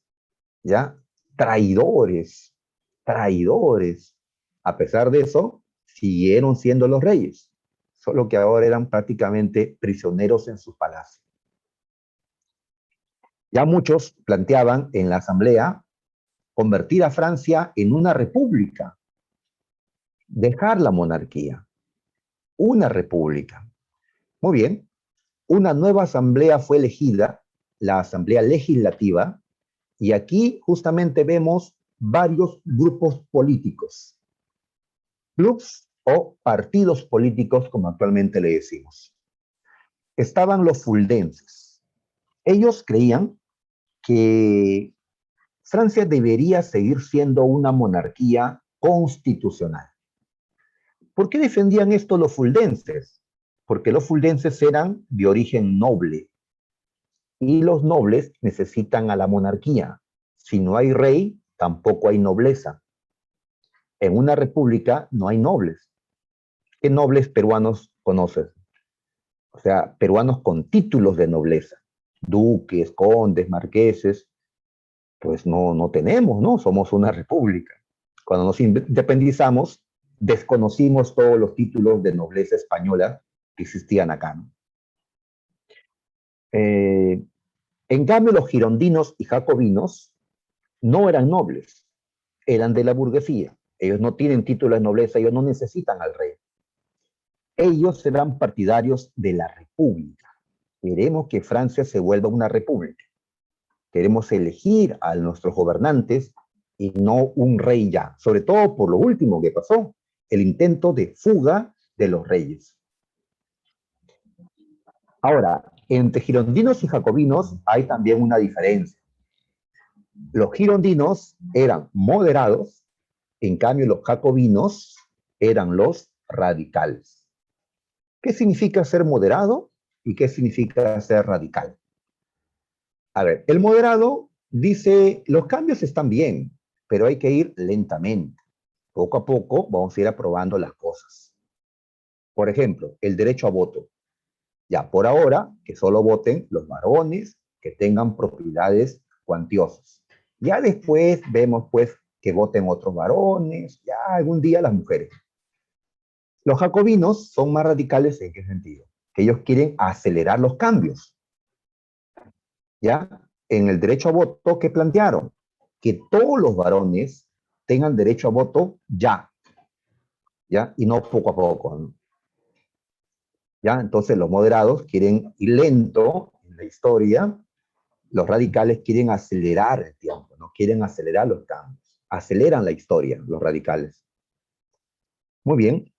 ¿ya? Traidores, traidores. A pesar de eso, siguieron siendo los reyes, solo que ahora eran prácticamente prisioneros en sus palacios. Ya muchos planteaban en la asamblea convertir a Francia en una república, dejar la monarquía, una república. Muy bien, una nueva asamblea fue elegida, la asamblea legislativa, y aquí justamente vemos varios grupos políticos, clubs o partidos políticos, como actualmente le decimos. Estaban los fuldenses. Ellos creían que Francia debería seguir siendo una monarquía constitucional. ¿Por qué defendían esto los fuldenses? Porque los fuldenses eran de origen noble y los nobles necesitan a la monarquía. Si no hay rey, tampoco hay nobleza. En una república no hay nobles. ¿Qué nobles peruanos conoces? O sea, peruanos con títulos de nobleza, duques, condes, marqueses, pues no tenemos, ¿no? Somos una república. Cuando nos independizamos, desconocimos todos los títulos de nobleza española que existían acá, ¿no? En cambio, los girondinos y jacobinos no eran nobles, eran de la burguesía. Ellos no tienen título de nobleza, ellos no necesitan al rey. Ellos eran partidarios de la república. Queremos que Francia se vuelva una república. Queremos elegir a nuestros gobernantes y no un rey ya. Sobre todo por lo último que pasó, el intento de fuga de los reyes. Ahora, entre girondinos y jacobinos hay también una diferencia. Los girondinos eran moderados, en cambio los jacobinos eran los radicales. ¿Qué significa ser moderado y qué significa ser radical? A ver, el moderado dice, los cambios están bien, pero hay que ir lentamente. Poco a poco vamos a ir aprobando las cosas. Por ejemplo, el derecho a voto. Ya por ahora, que solo voten los varones que tengan propiedades cuantiosas. Ya después vemos pues que voten otros varones, ya algún día las mujeres. Los jacobinos son más radicales en qué sentido? Que ellos quieren acelerar los cambios. ¿Ya? En el derecho a voto, ¿qué plantearon? Que todos los varones tengan derecho a voto ya, ¿ya? Y no poco a poco, ¿no? ¿Ya? Entonces los moderados quieren ir lento en la historia, los radicales quieren acelerar el tiempo, no quieren acelerar los cambios, aceleran la historia, los radicales. Muy bien,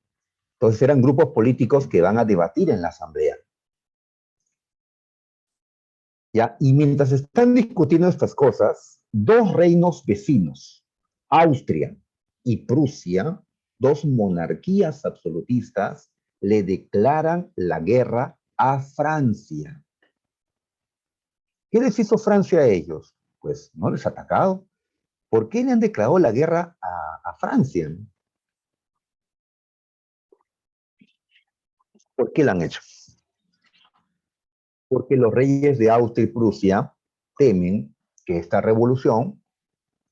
entonces eran grupos políticos que van a debatir en la asamblea. ¿Ya? Y mientras están discutiendo estas cosas, dos reinos vecinos, Austria y Prusia, dos monarquías absolutistas, le declaran la guerra a Francia. ¿Qué les hizo Francia a ellos? Pues no les ha atacado. ¿Por qué le han declarado la guerra a Francia? ¿Por qué la han hecho? Porque los reyes de Austria y Prusia temen que esta revolución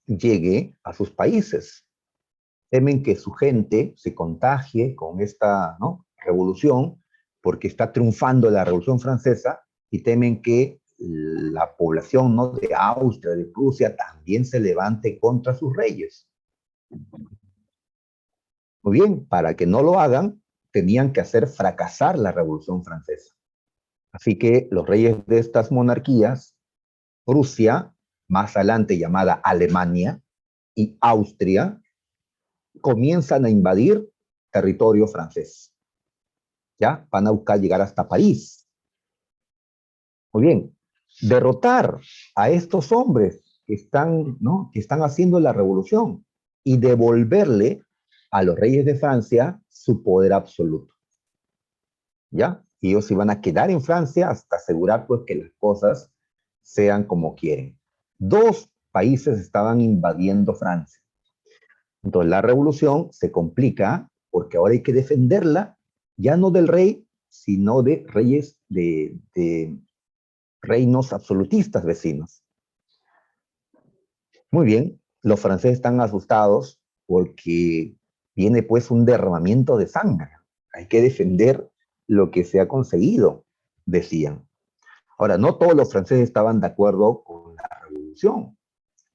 llegue a sus países. Temen que su gente se contagie con esta, ¿no?, revolución, porque está triunfando la Revolución Francesa, y temen que la población, ¿no?, de Austria, de Prusia, también se levante contra sus reyes. Muy bien, para que no lo hagan, tenían que hacer fracasar la Revolución Francesa. Así que los reyes de estas monarquías, Prusia, más adelante llamada Alemania, y Austria, comienzan a invadir territorio francés. ¿Ya? Van a buscar llegar hasta París. Muy bien. Derrotar a estos hombres que están, ¿no?, que están haciendo la revolución y devolverle a los reyes de Francia su poder absoluto. ¿Ya? Y ellos iban a quedar en Francia hasta asegurar pues que las cosas sean como quieren. Dos países estaban invadiendo Francia. Entonces la revolución se complica porque ahora hay que defenderla ya no del rey, sino de reyes de reinos absolutistas vecinos. Muy bien, los franceses están asustados porque viene pues un derramamiento de sangre. Hay que defender lo que se ha conseguido, decían. Ahora, no todos los franceses estaban de acuerdo con la revolución.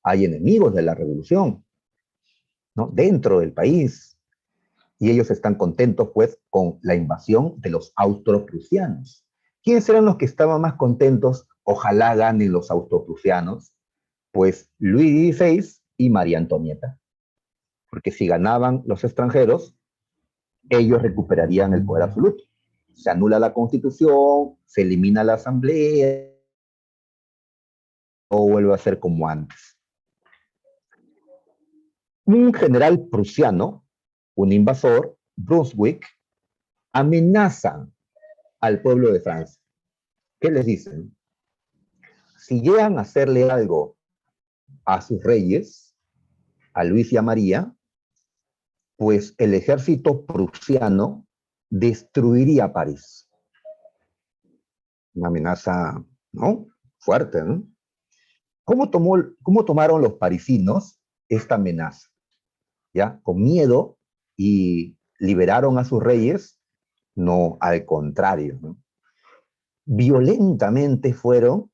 Hay enemigos de la revolución, ¿no?, dentro del país. Y ellos están contentos, pues, con la invasión de los austroprusianos. ¿Quiénes eran los que estaban más contentos? Ojalá ganen los austroprusianos. Pues Luis XVI y María Antonieta. Porque si ganaban los extranjeros, ellos recuperarían el poder absoluto. Se anula la constitución, se elimina la asamblea, o vuelve a ser como antes. Un general prusiano, un invasor, Brunswick, amenaza al pueblo de Francia. ¿Qué les dicen? Si llegan a hacerle algo a sus reyes, a Luis y a María, pues el ejército prusiano destruiría París. Una amenaza, ¿no?, fuerte, ¿no? ¿Cómo tomaron los parisinos esta amenaza? ¿Ya? ¿Con miedo y liberaron a sus reyes? No, al contrario, ¿no? Violentamente fueron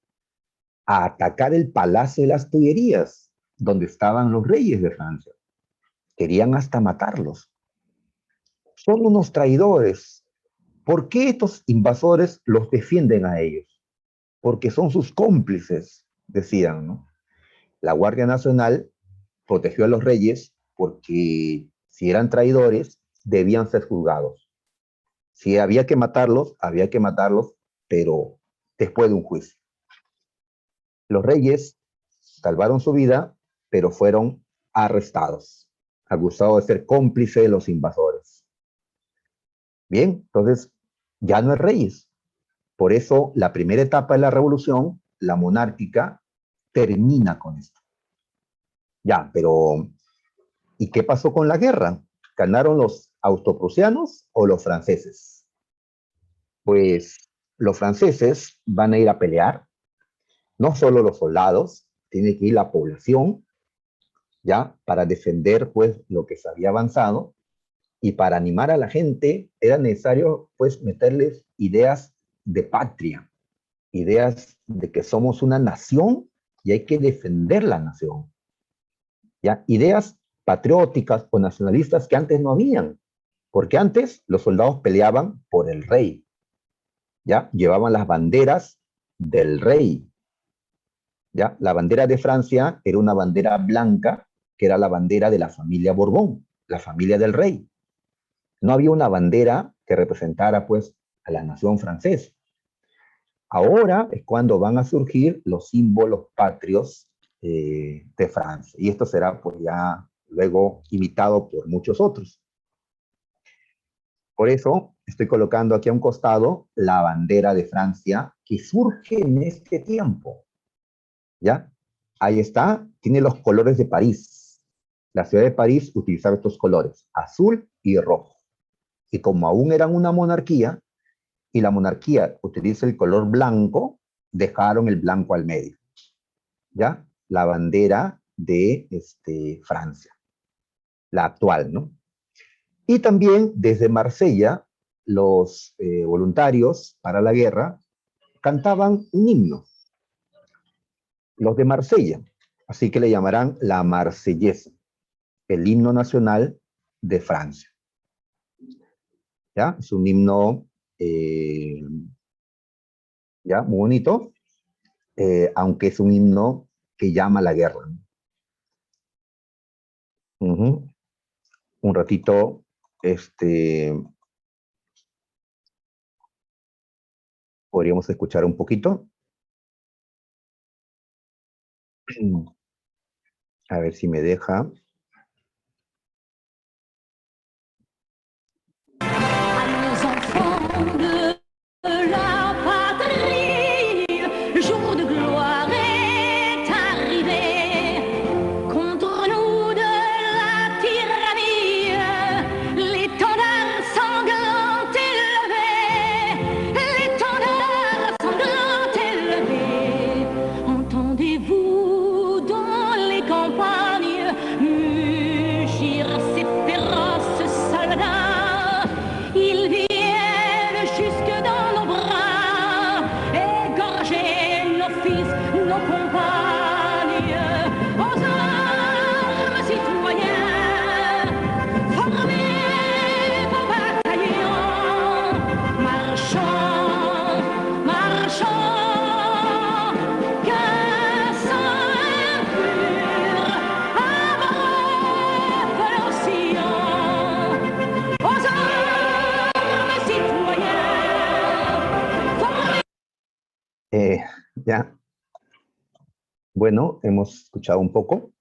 a atacar el Palacio de las Tullerías, donde estaban los reyes de Francia. Querían hasta matarlos. Son unos traidores. ¿Por qué estos invasores los defienden a ellos? Porque son sus cómplices, decían, ¿no? La Guardia Nacional protegió a los reyes porque si eran traidores, debían ser juzgados. Si había que matarlos, pero después de un juicio. Los reyes salvaron su vida, pero fueron arrestados, acusados de ser cómplices de los invasores. Bien, entonces ya no es reyes. Por eso la primera etapa de la revolución, la monárquica, termina con esto. Ya, pero ¿y qué pasó con la guerra? ¿Ganaron los austroprusianos o los franceses? Pues los franceses van a ir a pelear, no solo los soldados, tiene que ir la población, ¿ya? Para defender, pues, lo que se había avanzado, y para animar a la gente era necesario, pues, meterles ideas de patria, ideas de que somos una nación y hay que defender la nación, ¿ya? Ideas patrióticas o nacionalistas que antes no habían, porque antes los soldados peleaban por el rey, ¿ya? Llevaban las banderas del rey, ¿ya? La bandera de Francia era una bandera blanca, que era la bandera de la familia Borbón, la familia del rey. No había una bandera que representara, pues, a la nación francesa. Ahora es cuando van a surgir los símbolos patrios de Francia. Y esto será, pues, ya luego imitado por muchos otros. Por eso estoy colocando aquí a un costado la bandera de Francia que surge en este tiempo. ¿Ya? Ahí está, tiene los colores de París. La ciudad de París utilizaba estos colores, azul y rojo. Y como aún eran una monarquía, y la monarquía utiliza el color blanco, dejaron el blanco al medio. ¿Ya? La bandera de Francia, la actual, ¿no? Y también desde Marsella, los voluntarios para la guerra cantaban un himno, los de Marsella, así que le llamarán la Marsellesa, el himno nacional de Francia. ¿Ya? Es un himno ya muy bonito, aunque es un himno que llama a la guerra. Un ratito, podríamos escuchar un poquito. A ver si me deja. Ya, bueno, hemos escuchado un poco.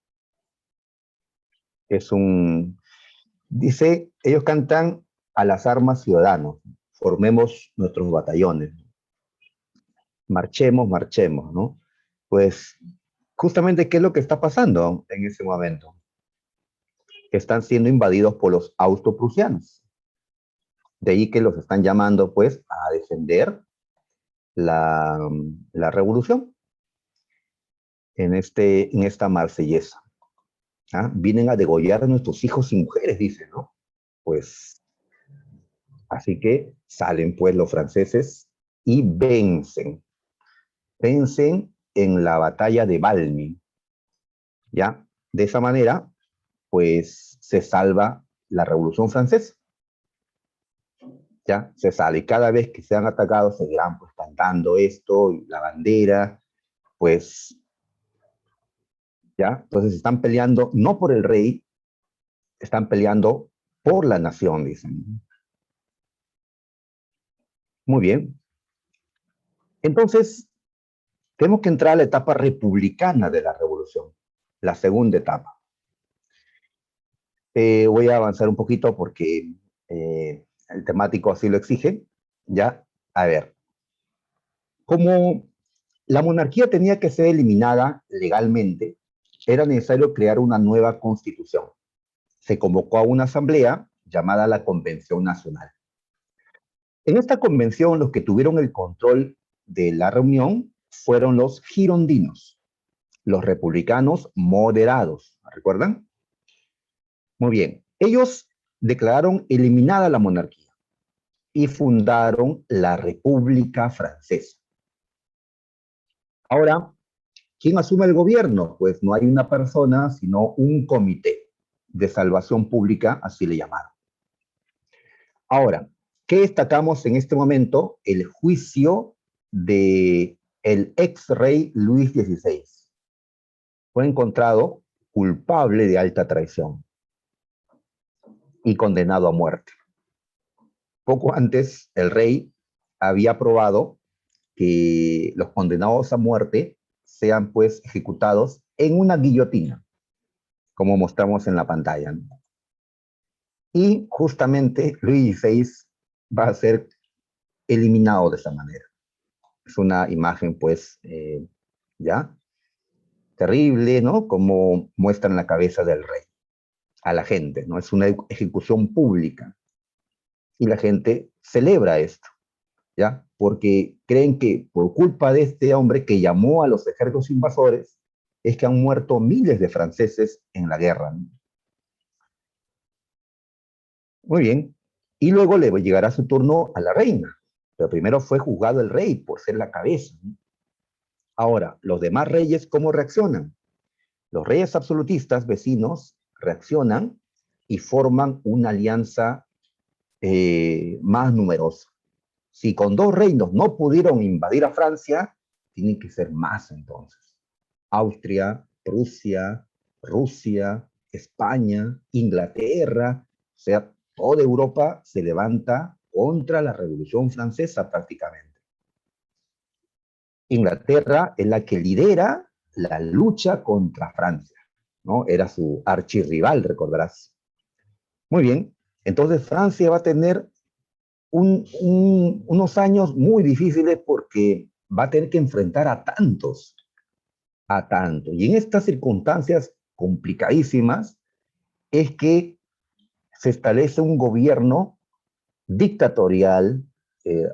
Dice, ellos cantan a las armas ciudadanos, formemos nuestros batallones, marchemos, marchemos, ¿no? Pues justamente, ¿qué es lo que está pasando en ese momento? Que están siendo invadidos por los austroprusianos. De ahí que los están llamando, pues, a defender la revolución en esta marsellesa. ¿Ah? Vienen a degollar a nuestros hijos y mujeres, dice, ¿no? Pues, así que salen, pues, los franceses y vencen en la batalla de Valmy, ¿ya? De esa manera, pues se salva la Revolución Francesa, ¿ya? Se salva. Y cada vez que sean atacados, seguirán pues cantando esto, y la bandera, pues, ¿ya? Entonces están peleando no por el rey, están peleando por la nación, dicen. Muy bien. Entonces, tenemos que entrar a la etapa republicana de la revolución, la segunda etapa. Voy a avanzar un poquito porque el temático así lo exige. Ya, a ver, como la monarquía tenía que ser eliminada legalmente, era necesario crear una nueva constitución. Se convocó a una asamblea llamada la Convención Nacional. En esta convención, los que tuvieron el control de la reunión fueron los girondinos, los republicanos moderados, ¿recuerdan? Muy bien, ellos declararon eliminada la monarquía y fundaron la República Francesa. Ahora, ¿quién asume el gobierno? Pues no hay una persona, sino un comité de salvación pública, así le llamaron. Ahora, ¿qué destacamos en este momento? El juicio de el ex rey Luis XVI. Fue encontrado culpable de alta traición y condenado a muerte. Poco antes, el rey había aprobado que los condenados a muerte sean pues ejecutados en una guillotina, como mostramos en la pantalla, ¿no? Y justamente Luis XVI va a ser eliminado de esa manera. Es una imagen pues ya terrible, ¿no? Como muestran la cabeza del rey a la gente, ¿no? Es una ejecución pública y la gente celebra esto, ¿ya? Porque creen que por culpa de este hombre que llamó a los ejércitos invasores, es que han muerto miles de franceses en la guerra, ¿no? Muy bien. Y luego le llegará su turno a la reina. Pero primero fue juzgado el rey por ser la cabeza, ¿no? Ahora, los demás reyes, ¿cómo reaccionan? Los reyes absolutistas vecinos reaccionan y forman una alianza más numerosa. Si con dos reinos no pudieron invadir a Francia, tienen que ser más entonces. Austria, Prusia, Rusia, España, Inglaterra, o sea, toda Europa se levanta contra la Revolución Francesa prácticamente. Inglaterra es la que lidera la lucha contra Francia, ¿no? Era su archirrival, recordarás. Muy bien, entonces Francia va a tener unos años muy difíciles porque va a tener que enfrentar a tantos, a tantos. Y en estas circunstancias complicadísimas es que se establece un gobierno dictatorial,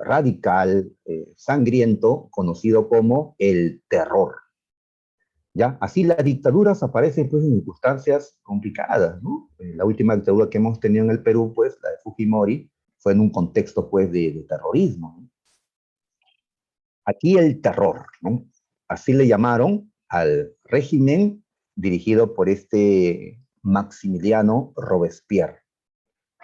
radical, sangriento, conocido como el terror. ¿Ya? Así las dictaduras aparecen pues, en circunstancias complicadas, ¿no? La última dictadura que hemos tenido en el Perú, pues, la de Fujimori, fue en un contexto pues, de terrorismo, ¿no? Aquí el terror, ¿no? Así le llamaron al régimen dirigido por este Maximiliano Robespierre,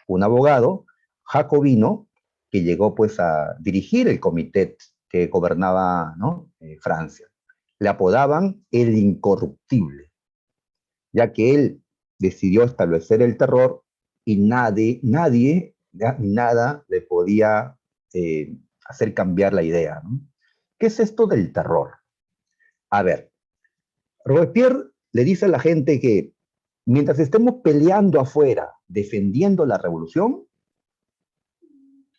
un abogado jacobino que llegó pues a dirigir el comité que gobernaba, ¿no? Francia. Le apodaban el incorruptible, ya que él decidió establecer el terror y nadie, nada le podía hacer cambiar la idea, ¿no? ¿Qué es esto del terror? A ver, Robespierre le dice a la gente que mientras estemos peleando afuera, defendiendo la revolución,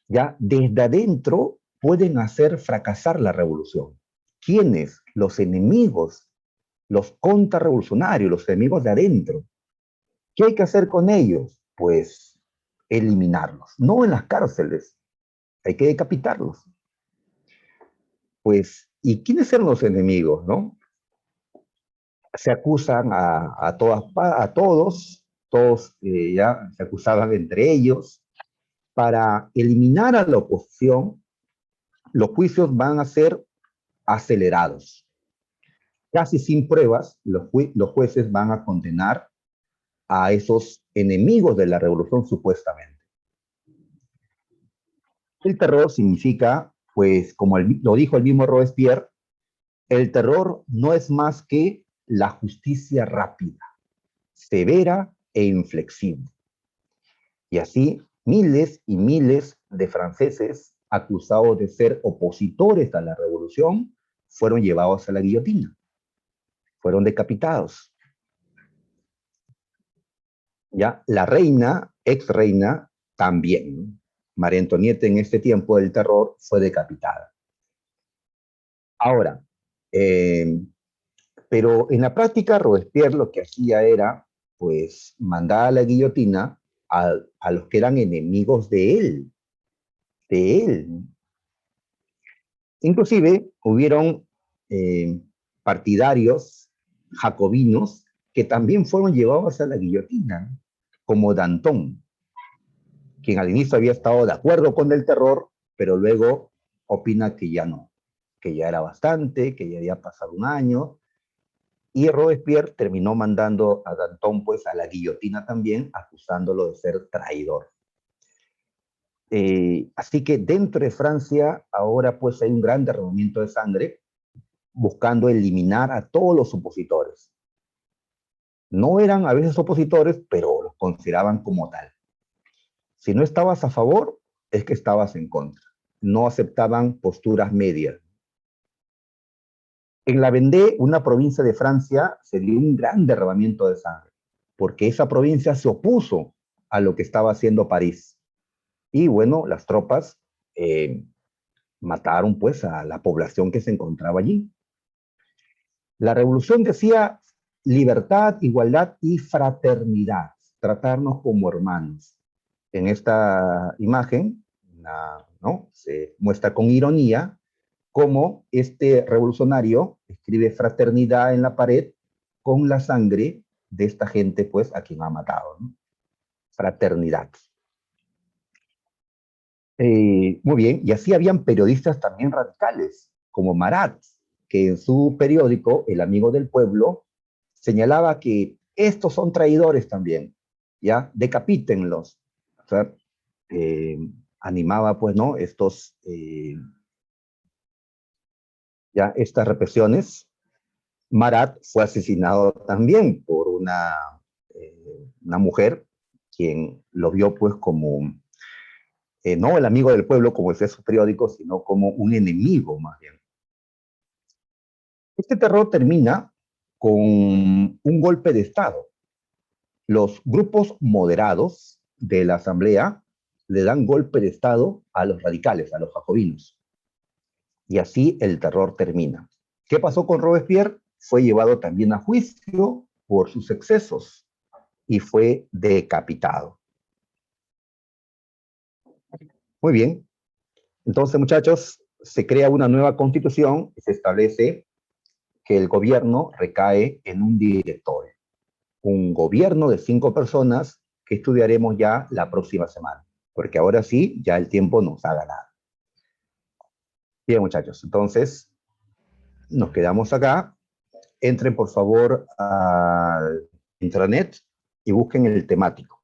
ya desde adentro pueden hacer fracasar la revolución. ¿Quiénes? Los enemigos, los contrarrevolucionarios, los enemigos de adentro. ¿Qué hay que hacer con ellos? Pues eliminarlos, no en las cárceles, hay que decapitarlos. Pues, ¿y quiénes eran los enemigos, no? Se acusan a todos ya se acusaban entre ellos. Para eliminar a la oposición, los juicios van a ser acelerados. Casi sin pruebas, los jueces van a condenar a esos enemigos de la revolución supuestamente. El terror significa, pues, como lo dijo el mismo Robespierre, el terror no es más que la justicia rápida, severa e inflexible. Y así, miles y miles de franceses acusados de ser opositores a la revolución fueron llevados a la guillotina, fueron decapitados. ¿Ya? La reina, ex reina, también. María Antonieta en este tiempo del terror fue decapitada. Ahora, eh, pero en la práctica Robespierre lo que hacía era, pues, mandar a la guillotina a los que eran enemigos de él. Inclusive hubieron eh, partidarios jacobinos que también fueron llevados a la guillotina, como Danton, quien al inicio había estado de acuerdo con el terror, pero luego opina que ya no, que ya era bastante, que ya había pasado un año, y Robespierre terminó mandando a Danton pues a la guillotina también, acusándolo de ser traidor. Así que dentro de Francia ahora pues hay un gran derramamiento de sangre buscando eliminar a todos los opositores. No eran a veces opositores, pero los consideraban como tal. Si no estabas a favor, es que estabas en contra. No aceptaban posturas medias. En la Vendée, una provincia de Francia, se dio un gran derramamiento de sangre, porque esa provincia se opuso a lo que estaba haciendo París. Y bueno, las tropas mataron pues a la población que se encontraba allí. La revolución decía libertad, igualdad y fraternidad, tratarnos como hermanos. En esta imagen, ¿no? Se muestra con ironía cómo este revolucionario escribe fraternidad en la pared con la sangre de esta gente, pues, a quien ha matado, ¿no? Fraternidad. Muy bien, y así habían periodistas también radicales, como Marat, que en su periódico, El Amigo del Pueblo, señalaba que estos son traidores también, ¿ya? Decapítenlos. O sea, eh, animaba, pues, ¿no? Ya, estas represiones. Marat fue asesinado también por una mujer, quien lo vio, pues, como no el amigo del pueblo, como decía su periódico, sino como un enemigo, más bien. Este terror termina con un golpe de Estado. Los grupos moderados de la Asamblea le dan golpe de Estado a los radicales, a los jacobinos. Y así el terror termina. ¿Qué pasó con Robespierre? Fue llevado también a juicio por sus excesos y fue decapitado. Muy bien. Entonces, muchachos, se crea una nueva constitución y se establece que el gobierno recae en un directorio. Un gobierno de 5 personas que estudiaremos ya la próxima semana, porque ahora sí, ya el tiempo nos ha ganado. Bien, muchachos, entonces nos quedamos acá. Entren por favor al intranet y busquen el temático.